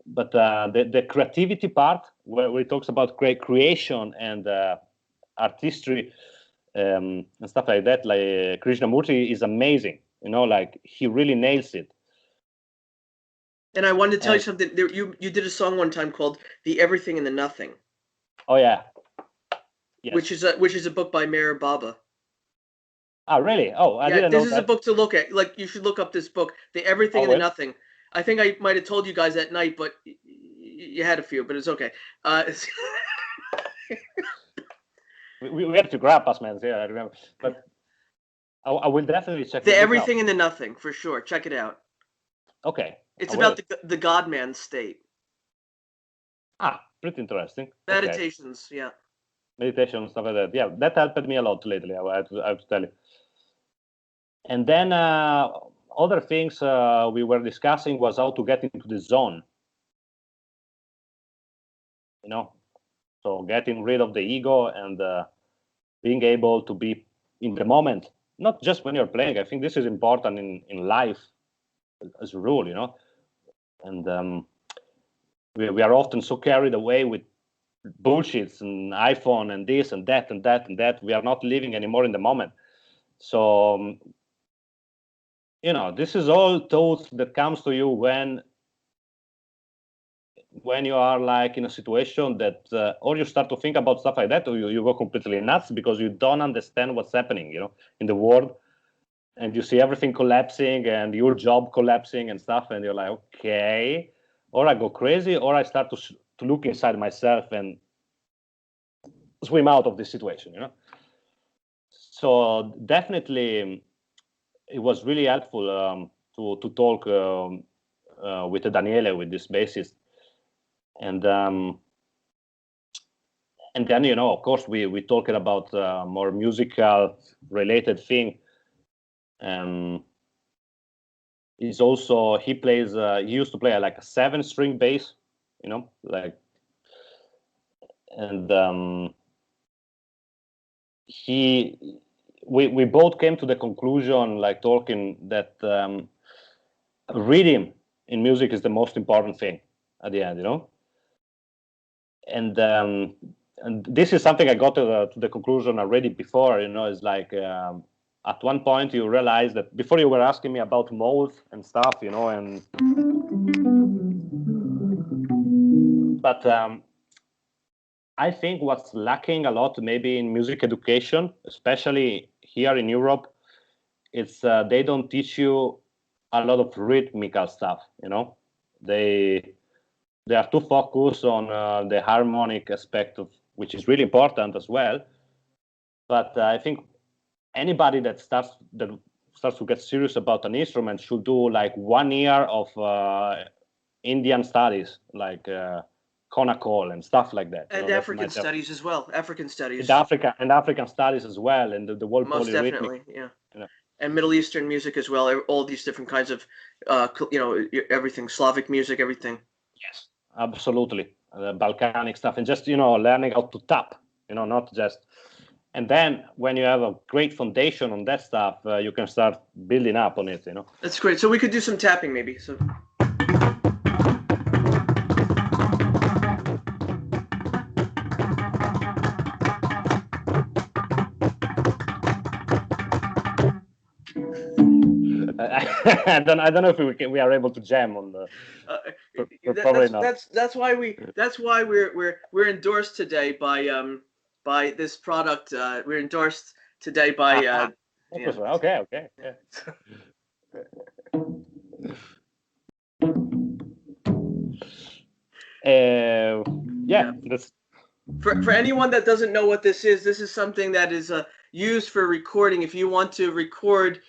but the creativity part where he talks about creation and artistry and stuff like that, like Krishnamurti is amazing, you know, like he really nails it. And I wanted to tell you something. You did a song one time called "The Everything and the Nothing." Oh yeah. Yes. Which is a book by Meher Baba. Oh really? Oh, I didn't know that. This is a book to look at. Like, you should look up this book, "The Everything and the Nothing." I think I might have told you guys at night, but you had a few, but it's okay. We had to grab us, man. Yeah, I remember. But I will definitely check The Everything and the Nothing, for sure. Check it out. Okay. It's about the God-man state. Ah, pretty interesting. Meditations, okay. Yeah. Meditation, stuff like that. Yeah, that helped me a lot lately, I have to tell you. And then other things we were discussing was how to get into the zone. You know, so getting rid of the ego and being able to be in the moment, not just when you're playing. I think this is important in life as a rule, you know. And we are often so carried away with bullshits and iPhone and this and that and that and that. We are not living anymore in the moment. So you know, this is all thoughts that comes to you when you are like in a situation that or you start to think about stuff like that, or you go completely nuts because you don't understand what's happening, you know, in the world, and you see everything collapsing and your job collapsing and stuff, and you're like, okay, or I go crazy, or I start to look inside myself and swim out of this situation, you know. So definitely it was really helpful to talk with Daniele, with this bassist, and then, you know, of course we talked about more musical related thing. He's also he used to play like a 7-string bass, you know, like, and we both came to the conclusion, like talking, that rhythm in music is the most important thing at the end, you know. And and this is something I got to the conclusion already before. It's like at one point you realize that before you were asking me about modes and stuff, and but I think what's lacking a lot maybe in music education, especially here in Europe, it's they don't teach you a lot of rhythmical stuff. They are too focused on the harmonic aspect of, which is really important as well. But I think anybody that starts to get serious about an instrument should do like 1 year of Indian studies, like Konakol and stuff like that. And African studies as well. African studies. And African studies as well, and the world most polyrhythmic. Definitely, yeah. And Middle Eastern music as well. All these different kinds of, everything, Slavic music, everything. Yes, absolutely. The Balkanic stuff, and just learning how to tap. Not just. And then when you have a great foundation on that stuff, you can start building up on it. That's great. So we could do some tapping, maybe. So. I don't know if we are able to jam on the. Probably not. That's why we're endorsed today by this product. We're endorsed today by. Yeah. Okay. Yeah. That's. For anyone that doesn't know what this is something that is used for recording. If you want to record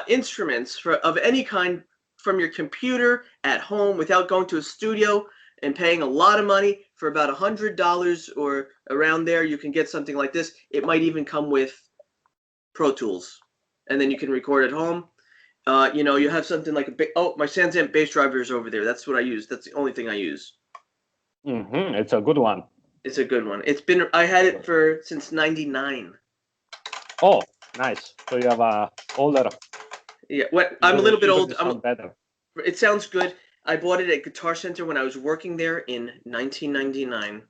instruments of any kind from your computer at home without going to a studio and paying a lot of money, for about $100 or around there, you can get something like this. It might even come with Pro Tools, and then you can record at home. You have something like my Sansamp bass driver is over there. That's what I use. That's the only thing I use. It's a good one. It's a good one. I had it since '99. Oh, nice. So you have a older. Yeah, I'm a little bit old. Better. It sounds good. I bought it at Guitar Center when I was working there in 1999.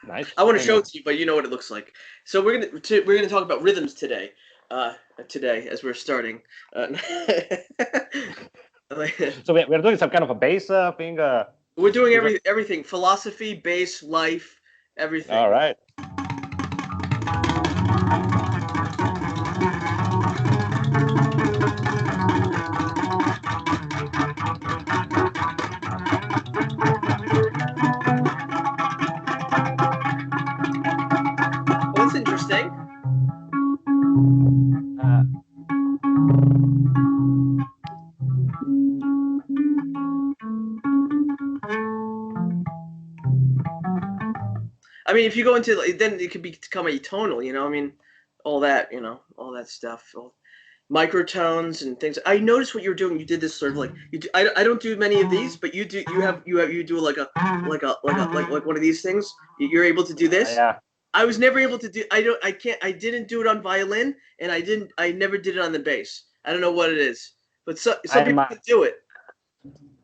Nice. I want to show it to you, but you know what it looks like. So we're gonna talk about rhythms today. Today, as we're starting. So we're doing some kind of a bass thing. We're doing everything: philosophy, bass, life, everything. All right. What's interesting? I mean, if you go into, then it could become atonal, I mean, all that, all that stuff, microtones and things. I noticed what you were doing. You did this sort of like I don't do many of these, but you do like one of these things. You're able to do this. Yeah. I was never able to do. I didn't do it on violin, and I never did it on the bass. I don't know what it is, but some people can do it.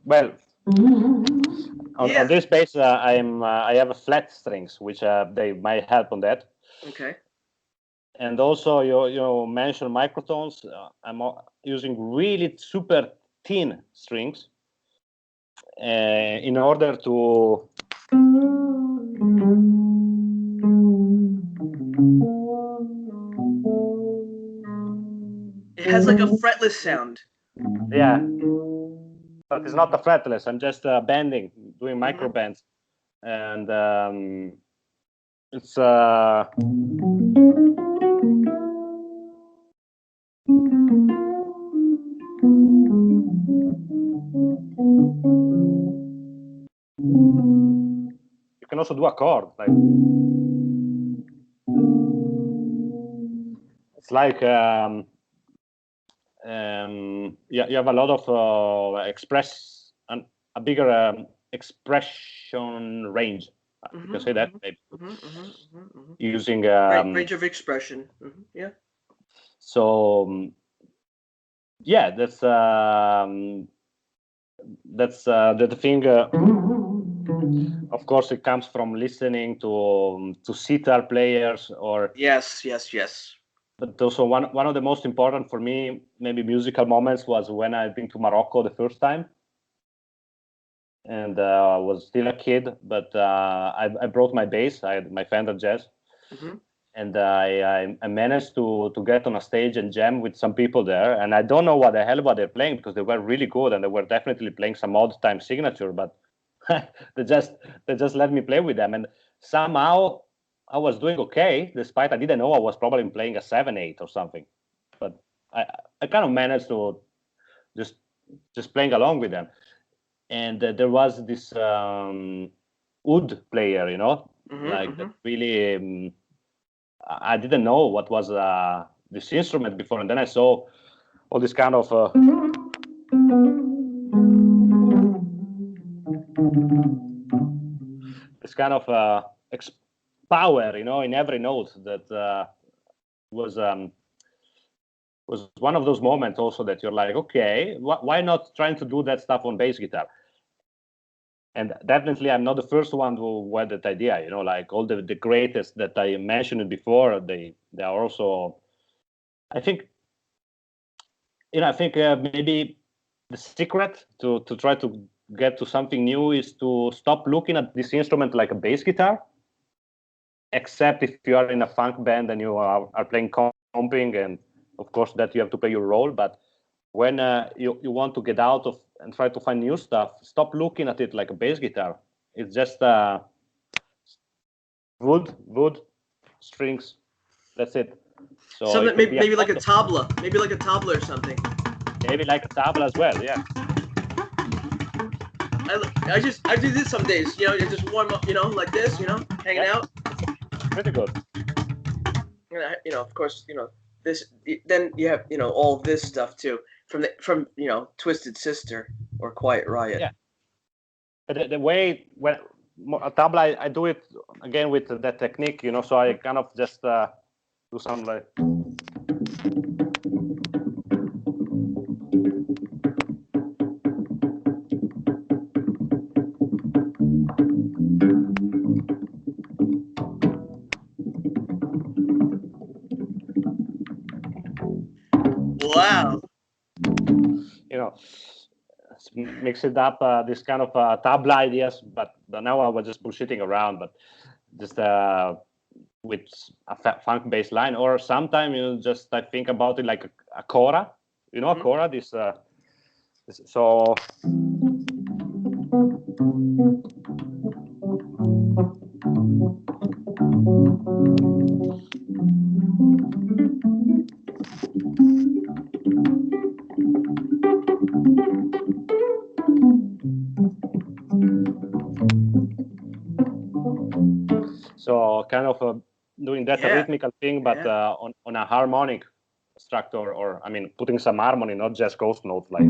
Well. On this bass, I have a flat strings, which they might help on that. Okay. And also, you mentioned microtones. I'm using really super thin strings in order to. It has like a fretless sound. Yeah. But it's not a fretless. I'm just bending, doing micro bends, and it's. You can also do a chord, like it's like you have a lot of a bigger expression range. You can say that maybe using range of expression. Yeah. So yeah, that's the thing. Of course, it comes from listening to sitar players, or Yes. but also one of the most important for me, maybe musical moments, was when I've been to Morocco the first time, and I was still a kid, but I brought my bass. I had my Fender Jazz, Mm-hmm. and I managed to get on a stage and jam with some people there. And I don't know what the hell they're playing, because they were really good and they were definitely playing some odd time signature, but they just let me play with them, and somehow I was doing okay, despite I didn't know I was probably playing a 7/8 or something. But I kind of managed to just playing along with them. And there was this oud player, like that really. I didn't know what was this instrument before, and then I saw all this kind of power, in every note that was one of those moments also that you're like, okay, why not trying to do that stuff on bass guitar? And definitely, I'm not the first one who had that idea. Like all the greatest that I mentioned before, they are also. I think, maybe the secret to try to get to something new is to stop looking at this instrument like a bass guitar, except if you are in a funk band and you are playing comping, and of course that you have to play your role. But when you want to get out of and try to find new stuff, stop looking at it like a bass guitar. It's just wood, strings. That's it. So Something it maybe like a tabla, or something. Maybe like a tabla as well. Yeah. I do this some days. Just warm up. Like this. Hanging out. Pretty good. And of course, this. Then you have all this stuff too from Twisted Sister or Quiet Riot. Yeah. But the way when a tabla, I do it again with that technique. So I kind of just do some like. Wow. Mix it up, this kind of tabla ideas, but now I was just bullshitting around, but just with a funk bass line, or sometimes just I think about it like a kora, a kora, this so. So kind of doing that rhythmical thing, but on a harmonic structure, or putting some harmony, not just ghost notes like.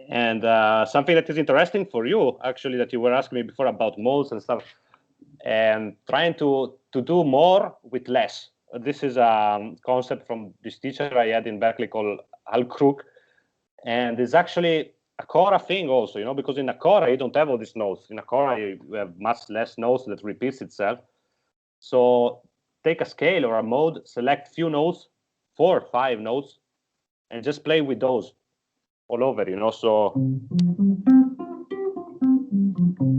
And something that is interesting for you, actually, that you were asking me before about modes and stuff, and trying to do more with less. This is a concept from this teacher I had in Berkeley called Al Crook, and it's actually a kora thing also, because in a kora you don't have all these notes. In a kora you have much less notes that repeats itself. So take a scale or a mode, select few notes, 4 or 5 notes, and just play with those all over, so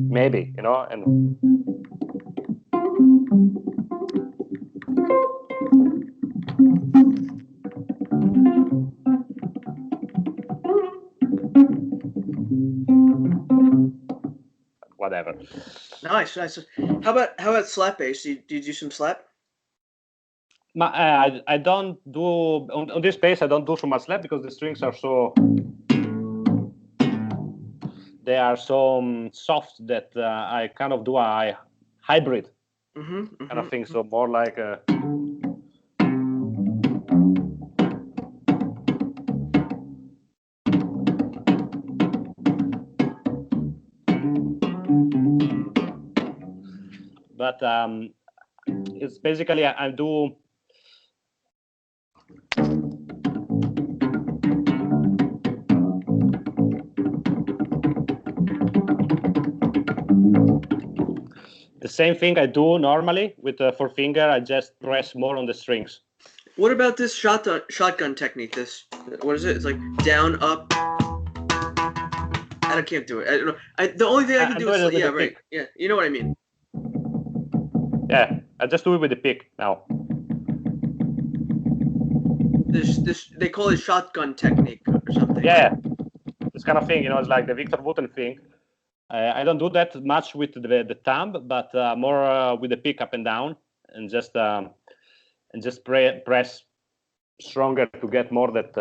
maybe, and whatever. Nice. How about slap bass? Do you do some slap? I don't do on this bass. I don't do so much slap because the strings are so soft that I kind of do a hybrid kind of thing. So more like a. But it's basically I do. The same thing I do normally with the four-finger. I just press more on the strings. What about this shotgun technique? What is it? It's like down, up. I can't do it. I don't know. The only thing I can do is yeah, right. Pick. Yeah, you know what I mean. Yeah, I just do it with the pick now. This they call it shotgun technique or something. Yeah, this kind of thing. It's like the Victor Wooten thing. I don't do that much with the thumb, but more with the pick up and down, and just press stronger to get more that.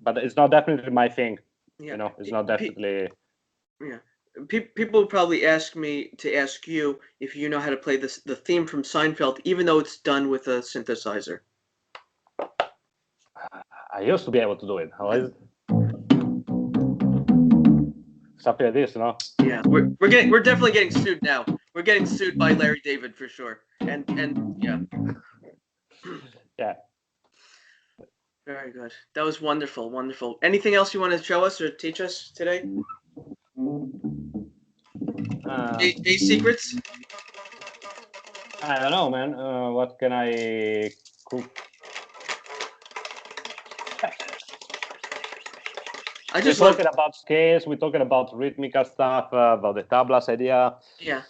But it's not definitely my thing. Yeah. It's not definitely. Yeah. People probably ask me to ask you if you know how to play the theme from Seinfeld, even though it's done with a synthesizer. I used to be able to do it. How is it? Something like this, Yeah, we're definitely getting sued now. We're getting sued by Larry David for sure. And yeah. Yeah. Very good. That was wonderful, wonderful. Anything else you want to show us or teach us today? Bass secrets? I don't know, man. What can I cook? We're talking about scales. We're talking about rhythmical stuff, about the tablas idea. Yeah.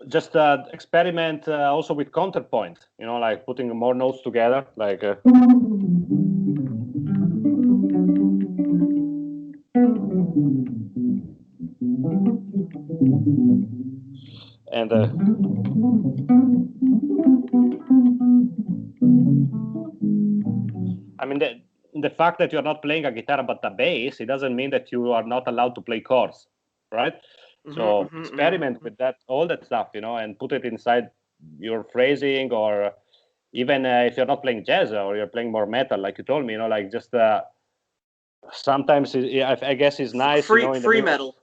Just experiment also with counterpoint, like putting more notes together, like and I mean the fact that you're not playing a guitar but a bass, it doesn't mean that you are not allowed to play chords, right? So experiment with that, all that stuff, and put it inside your phrasing, or even if you're not playing jazz or you're playing more metal, like you told me, like just sometimes I guess it's nice. Free metal.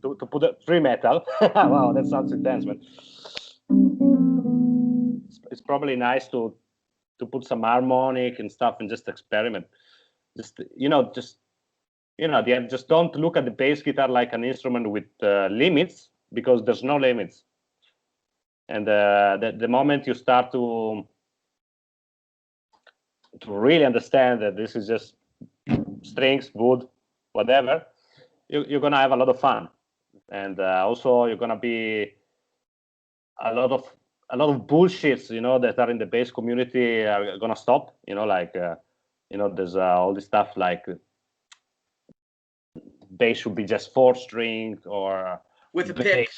To put it free metal. Wow, that sounds intense, man. It's probably nice to put some harmonic and stuff and just experiment. Just just don't look at the bass guitar like an instrument with limits, because there's no limits. And the moment you start to really understand that this is just strings, wood, whatever, you're gonna have a lot of fun, and also you're gonna be a lot of bullshits, that are in the bass community are gonna stop. There's all this stuff like bass should be just 4-string, or with a pick,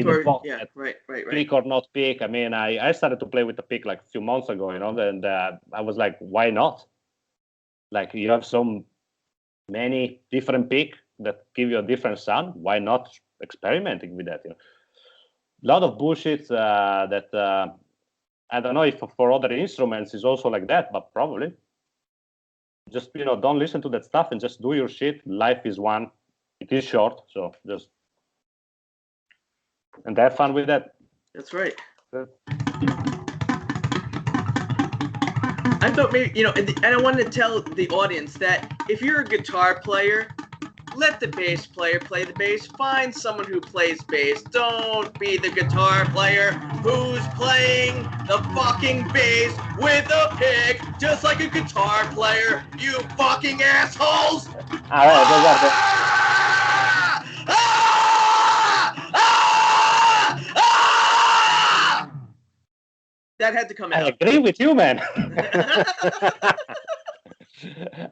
or yeah, right. Pick or not pick. I mean, I started to play with the pick like a few months ago, and I was like, why not? Like, you have so many different pick that give you a different sound. Why not experimenting with that? A lot of bullshit that I don't know if for other instruments is also like that, but probably. Just don't listen to that stuff and just do your shit. Life is one. It is short, so just and have fun with that. That's right. I thought maybe and I wanted to tell the audience that if you're a guitar player, let the bass player play the bass. Find someone who plays bass. Don't be the guitar player who's playing the fucking bass with a pick, just like a guitar player, you fucking assholes! All right, those are the... That had to come out. I agree with you, man.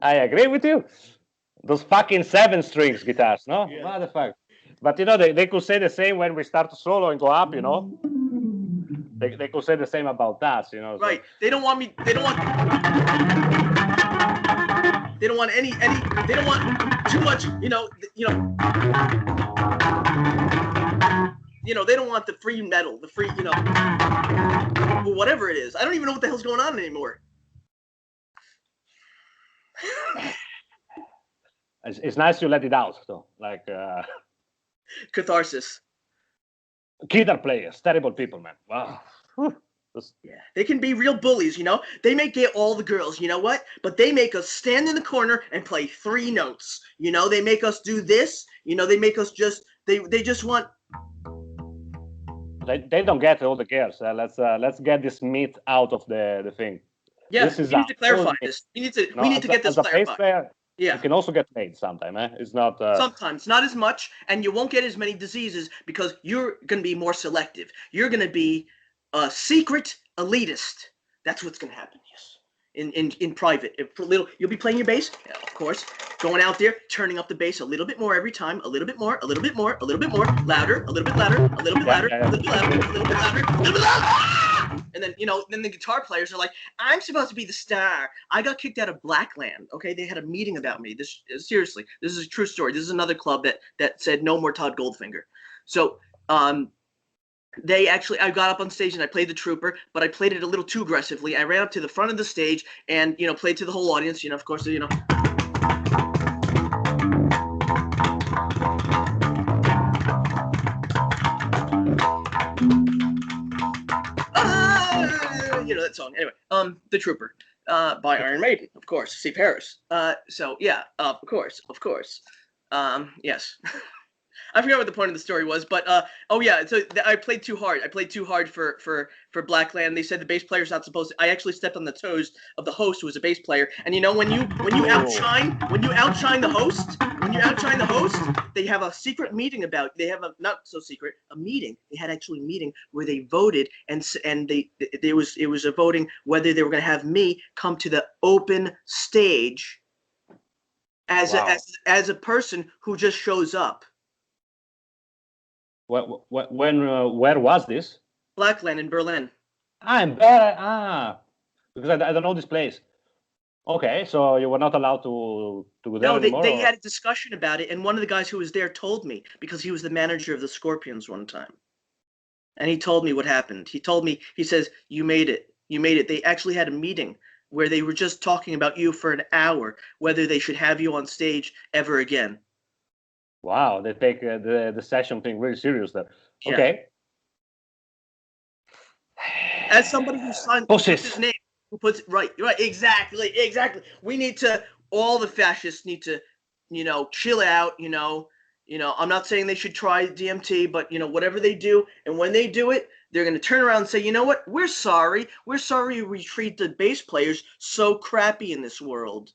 I agree with you. Those fucking 7-string guitars, no? Yeah. What the fuck? But they could say the same when we start to solo and go up, They could say the same about us, Right. So. They don't want me. They don't want any. They don't want too much. They don't want the free metal, the free, whatever it is. I don't even know what the hell's going on anymore. It's nice you let it out, though. Like catharsis. Guitar players, terrible people, man. Wow. Yeah, they can be real bullies, They may get all the girls, you know what? But they make us stand in the corner and play 3 notes. They make us do this. They make us they just want. They don't get all the girls. Let's get this meat out of the thing. Yeah, we need to clarify this. We need to get this clarified. Bass player, yeah, you can also get laid sometime. It's not sometimes, not as much, and you won't get as many diseases because you're going to be more selective. You're going to be a secret elitist. That's what's going to happen. Yes, in private. You'll be playing your bass, yeah, of course, going out there, turning up the bass a little bit more every time, a little bit more, a little bit more, a little bit more, louder, a little bit louder, a little bit louder, a little bit louder, a little bit louder, a little bit louder. And then, then the guitar players are like, I'm supposed to be the star. I got kicked out of Blackland. Okay, they had a meeting about me. Seriously, this is a true story. This is another club that said no more Todd Goldfinger. So, I got up on stage and I played the Trooper, but I played it a little too aggressively. I ran up to the front of the stage and, played to the whole audience, of course, that song. Anyway, The Trooper, by Iron Maiden, of course, Steve Harris. So yeah, of course. Yes. I forgot what the point of the story was, but so I played too hard. I played too hard for Blackland. They said the bass player's not supposed to. I actually stepped on the toes of the host, who was a bass player. And when you outshine the host, they have a secret meeting about. They have a not so secret a meeting. They had actually a meeting where they voted and it was a voting whether they were going to have me come to the open stage as a person who just shows up. Where was this? Blackland in Berlin. Because I don't know this place. Okay, so you were not allowed to go there anymore? No, they had a discussion about it, and one of the guys who was there told me, because he was the manager of the Scorpions one time. And he told me what happened. He told me, he says, you made it. They actually had a meeting where they were just talking about you for an hour, whether they should have you on stage ever again. Wow, they take the session thing very serious there. Yeah. Okay. As somebody who signed his name, who puts right, exactly. All the fascists need to, chill out. I'm not saying they should try DMT, but whatever they do, and when they do it, they're going to turn around and say, you know what? We're sorry we treat the bass players so crappy in this world.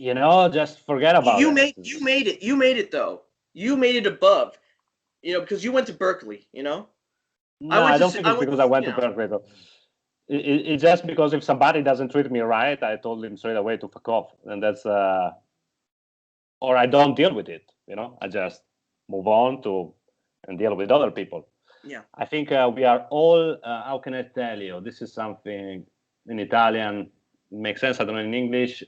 Just forget about it. You made it though. You made it above, because you went to Berkeley, No, I don't think it's because I went to Berkeley though. It's just because if somebody doesn't treat me right, I told him straight away to fuck off, and that's or I don't deal with it. I just move on and deal with other people. Yeah, I think we are all. How can I tell you? This is something in Italian makes sense. I don't know in English.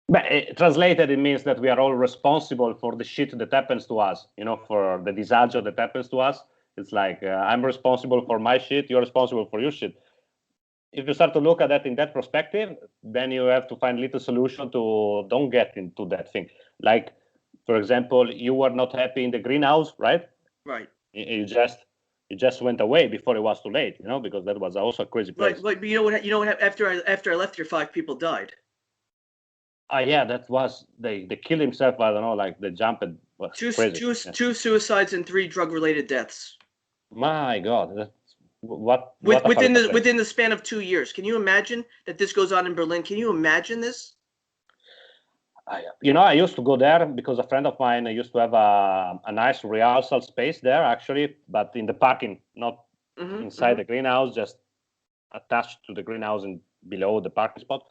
But translated, it means that we are all responsible for the shit that happens to us, for the disaster that happens to us. It's like, I'm responsible for my shit, you're responsible for your shit. If you start to look at that in that perspective, then you have to find a little solution to don't get into that thing. Like, for example, you were not happy in the greenhouse, right? Right. You just went away before it was too late, because that was also a crazy place. Right, but you know what? After I left here, 5 people died. Yeah, that was they killed himself. I don't know, like they jumped. Two suicides and 3 drug-related deaths. My God, that's within the span of 2 years. Can you imagine that this goes on in Berlin? Can you imagine this? I used to go there because a friend of mine used to have a nice rehearsal space there, actually, but in the parking, not inside the greenhouse, just attached to the greenhouse and below the parking spot.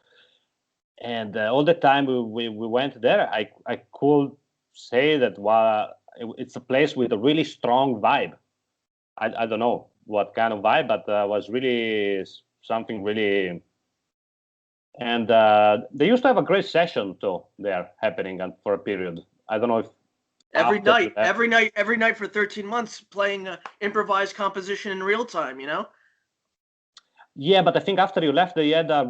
And all the time we went there, I could say that it's a place with a really strong vibe. I don't know what kind of vibe, but was really something really. And they used to have a great session too there happening for a period. I don't know if every night for 13 months playing improvised composition in real time, you know. Yeah, but I think after you left, they had a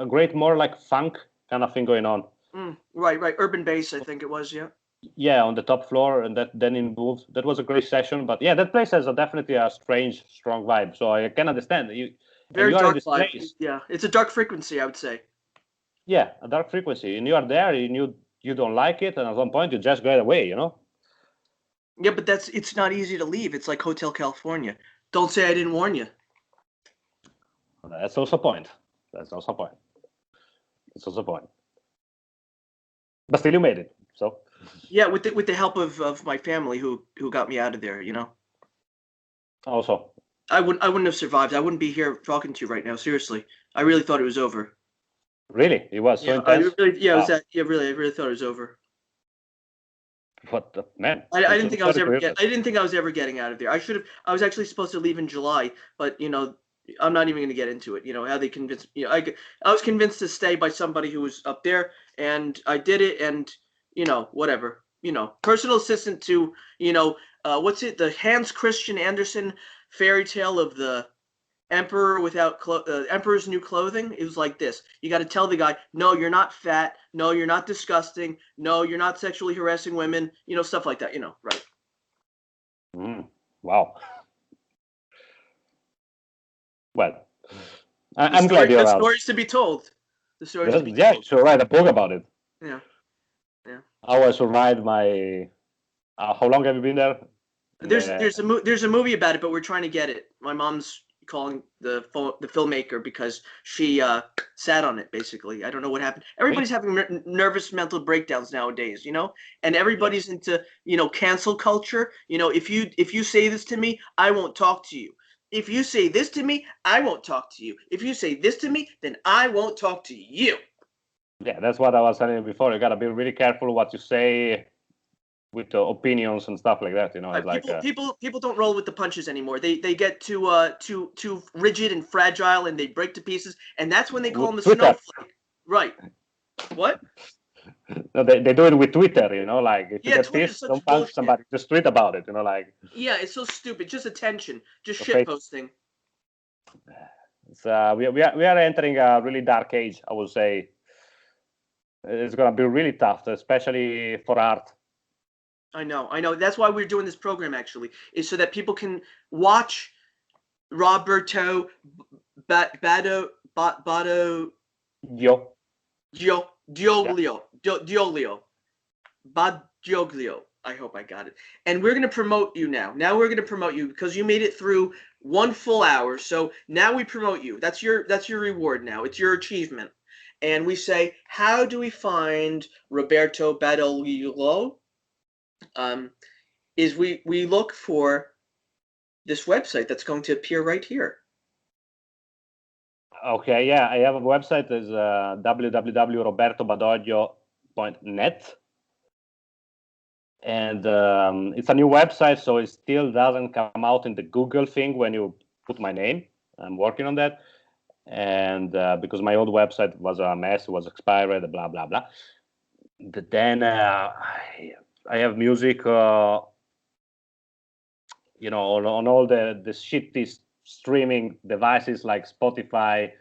great, more like funk kind of thing going on. Right, urban bass, I think it was. Yeah, on the top floor, and then it moved. That was a great session, but yeah, that place has definitely a strange, strong vibe. So I can understand you. Very you are in dark this vibe. place. Yeah, it's a dark frequency, I would say. Yeah, a dark frequency, and you are there, and you don't like it, and at some point you just get away, you know. Yeah, but it's not easy to leave. It's like Hotel California. Don't say I didn't warn you. That's also a point. That's also a point. It's also a point. But still, you made it. So. Yeah, with the help of my family who got me out of there, you know. Also. I wouldn't have survived. I wouldn't be here talking to you right now. Seriously, I really thought it was over. Really, it was so intense. Wow. It was that. Yeah, I really thought it was over. What the man? I didn't think I was ever. I didn't think I was ever getting out of there. I was actually supposed to leave in July, but you know, I'm not even going to get into it. You know how they convinced. You know, I was convinced to stay by somebody who was up there, and I did it. And you know, whatever. You know, personal assistant to what's it? The Hans Christian Andersen fairy tale of the Emperor without Emperor's new clothing. It was like this. You got to tell the guy, no, you're not fat. No, you're not disgusting. No, you're not sexually harassing women. You know, stuff like that. You know, right? Wow. Well, I'm glad you're out. The stories to be told. The stories to be yeah, told. you should write a book about it. Yeah. How I survived my. How long have you been there? There's a movie about it, but we're trying to get it. My mom's calling the filmmaker because she sat on it. Basically, I don't know what happened. Everybody's having nervous mental breakdowns nowadays, you know, and everybody's into cancel culture. You know, if you say this to me, I won't talk to you. If you say this to me, I won't talk to you. If you say this to me, then I won't talk to you. Yeah, that's what I was telling you before. You gotta be really careful what you say with the opinions and stuff like that. You know, people don't roll with the punches anymore. They get too rigid and fragile, and they break to pieces. And that's when they call them a snowflake. Right? What? No, they do it with Twitter. You know, like if you get pissed, don't punch somebody. Just tweet about it. You know, like. Yeah, it's so stupid. Just attention. Just shit posting. It's, we are entering a really dark age, I would say. It's gonna be really tough, especially for art. I know. That's why we're doing this program, actually, is so that people can watch Roberto Badoglio. Badoglio. I hope I got it. And we're going to promote you now. Now we're going to promote you because you made it through 1 full hour. So now we promote you. That's your reward now. It's your achievement. And we say, how do we find Roberto Badoglio? Is we look for this website that's going to appear right here. Okay, yeah, I have a website. It's www.robertobadoglio.net. And it's a new website, so it still doesn't come out in the Google thing when you put my name. I'm working on that. And because my old website was a mess, it was expired, blah, blah, blah. But then I have music, on all the shitty streaming devices like Spotify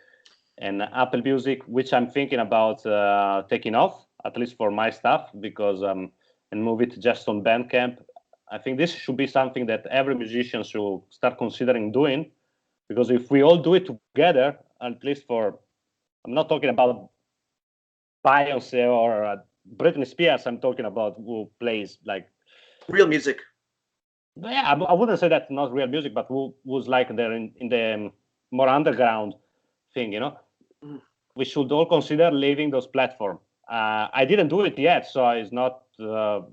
and Apple Music, which I'm thinking about taking off, at least for my stuff, because and move it just on Bandcamp. I think this should be something that every musician should start considering doing, because if we all do it together, at least I'm not talking about Beyoncé or Britney Spears, I'm talking about who plays like real music. Yeah, I wouldn't say that's not real music, but who was like there in the more underground thing, you know? We should all consider leaving those platforms. I didn't do it yet, so it's not. But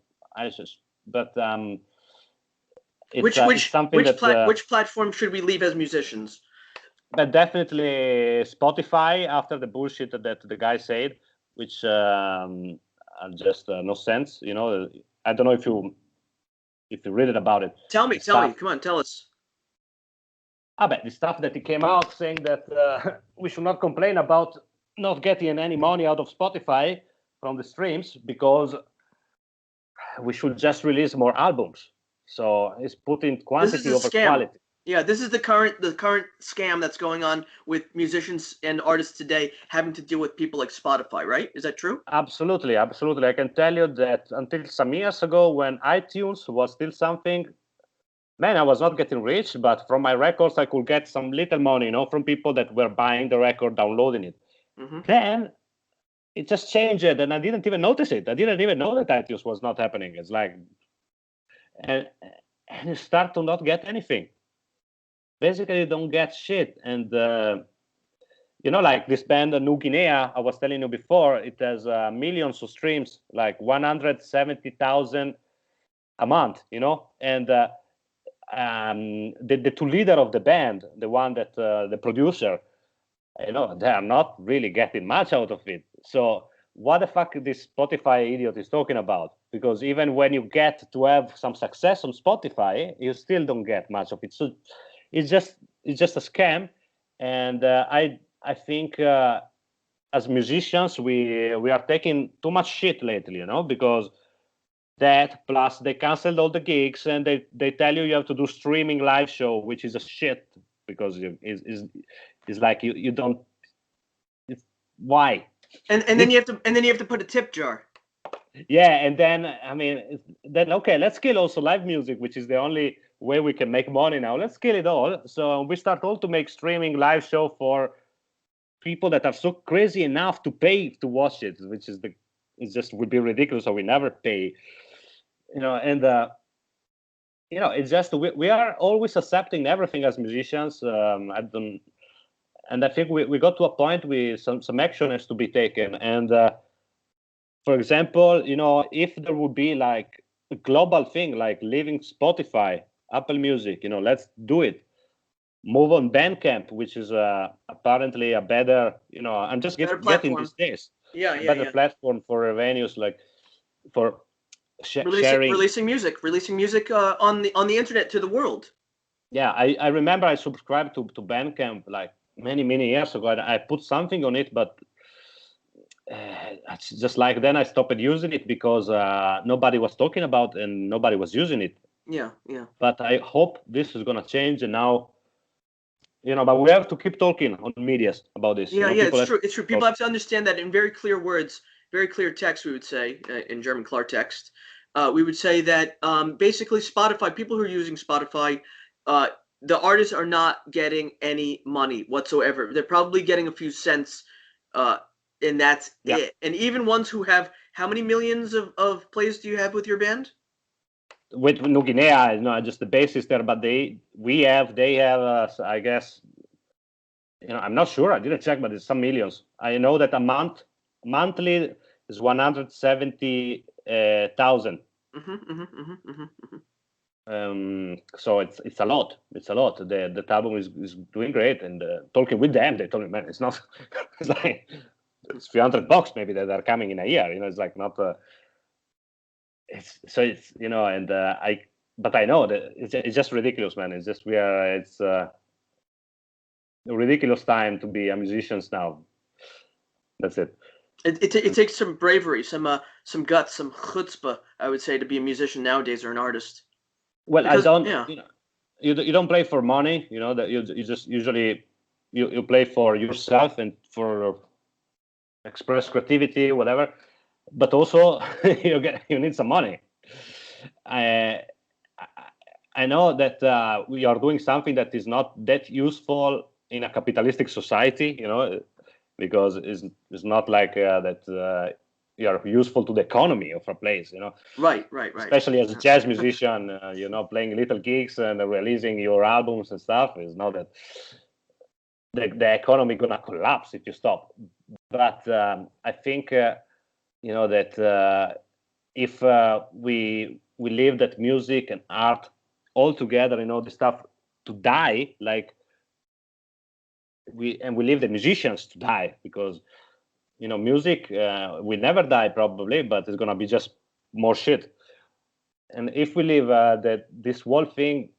it's something which platform should we leave as musicians? But definitely Spotify, after the bullshit that the guy said, which just no sense. You know, I don't know if you if you read it about it. Tell me, come on, tell us. But the stuff that he came out saying that we should not complain about not getting any money out of Spotify from the streams because we should just release more albums. So he's putting quantity over quality. Yeah, this is the current scam that's going on with musicians and artists today, having to deal with people like Spotify, right? Is that true? Absolutely. I can tell you that until some years ago, when iTunes was still something, man, I was not getting rich, but from my records, I could get some little money, from people that were buying the record, downloading it. Mm-hmm. Then it just changed, and I didn't even notice it. I didn't even know that iTunes was not happening. It's like, and you start to not get anything. Basically, you don't get shit. And like this band, New Guinea, I was telling you before, it has millions of streams, like 170,000 a month, and the two leader of the band, the one that the producer, they are not really getting much out of it. So what the fuck this Spotify idiot is talking about? Because even when you get to have some success on Spotify, you still don't get much of it. So it's just a scam. And I think as musicians we are taking too much shit lately, because that plus they canceled all the gigs and they tell you have to do streaming live show, which is a shit because it's like you don't. Why? And then you have to put a tip jar. Yeah, and then then okay, let's kill also live music, which is the only way we can make money now. Let's kill it all. So we start all to make streaming live show for people that are so crazy enough to pay to watch it, which is it just would be ridiculous. So we never pay, and it's just we are always accepting everything as musicians. And I think we got to a point where some action has to be taken. And for example, if there would be like a global thing, like leaving Spotify, Apple Music, let's do it. Move on Bandcamp, which is apparently a better, I'm just getting these days. Yeah, better platform for revenues, like for sharing, releasing music on the internet to the world. Yeah, I remember I subscribed to Bandcamp like many years ago, and I put something on it, but it's just like then I stopped using it because nobody was talking about and nobody was using it. Yeah. But I hope this is gonna change, and now, but we have to keep talking on medias about this. Yeah, it's true. It's true. People have to understand that in very clear words, very clear text. We would say in German Klartext, we would say that basically Spotify, people who are using Spotify, the artists are not getting any money whatsoever. They're probably getting a few cents, and that's it. And even ones who have, how many millions of plays do you have with your band? With New Guinea, just the bassist there, but they have, I guess, I'm not sure. I didn't check, but it's some millions. I know that monthly is 170,000. So it's a lot. It's a lot. The album is doing great, and talking with them, they told me, man, it's not. It's like it's $300 maybe that are coming in a year. It's like not. It's and but I know that it's just ridiculous, man. It's just it's a ridiculous time to be a musician now. That's it. It takes some bravery, some guts, some chutzpah, I would say, to be a musician nowadays or an artist. Well, because, I don't. Yeah. You don't play for money. That you just usually you play for yourself and for express creativity, whatever. But also you need some money. I know that we are doing something that is not that useful in a capitalistic society, because it's not like that you are useful to the economy of a place, Right. Especially as a jazz musician, playing little gigs and releasing your albums and stuff is not that the economy gonna collapse if you stop. But I think that if we leave that music and art all together, the stuff to die, like we leave the musicians to die, because music will never die probably, but it's gonna be just more shit. And if we leave that this whole thing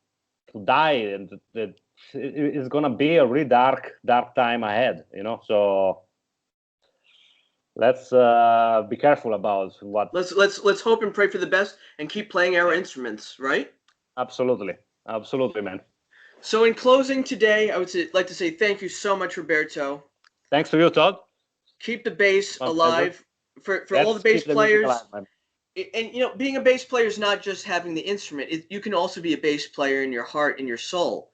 to die, and that it's gonna be a really dark time ahead, So let's be careful about what. Let's hope and pray for the best and keep playing our instruments, right? Absolutely, man. So in closing today, I would like to say thank you so much, Roberto. Thanks to you, Todd. Keep the bass alive for all the Let's bass keep the players. music alive, man. And being a bass player is not just having the instrument. You can also be a bass player in your heart and your soul,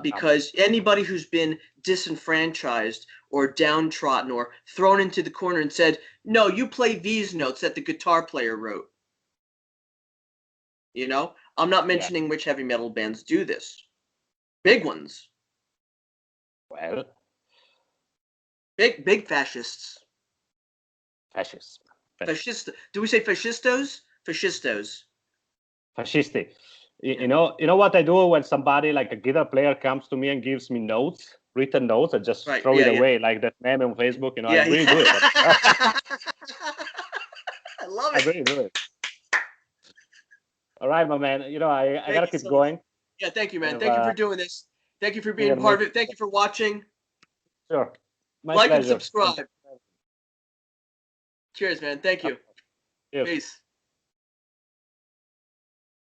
because anybody who's been disenfranchised or downtrodden or thrown into the corner and said, "No, you play these notes that the guitar player wrote." I'm not mentioning which heavy metal bands do this. Big ones. Well, big fascists. Fascists. Fascist. Do we say fascistos? Fascistos. Fascisti. You know what I do when somebody like a guitar player comes to me and gives me notes, written notes, I just throw it away like that meme on Facebook. I really do it. I love it. I really do it. All right, my man. I gotta keep going. Yeah, thank you, man. Thank you for doing this. Thank you for being part of it. Thank you for watching. Sure. My like pleasure. And subscribe. Cheers, man. Thank you. Cheers. Peace.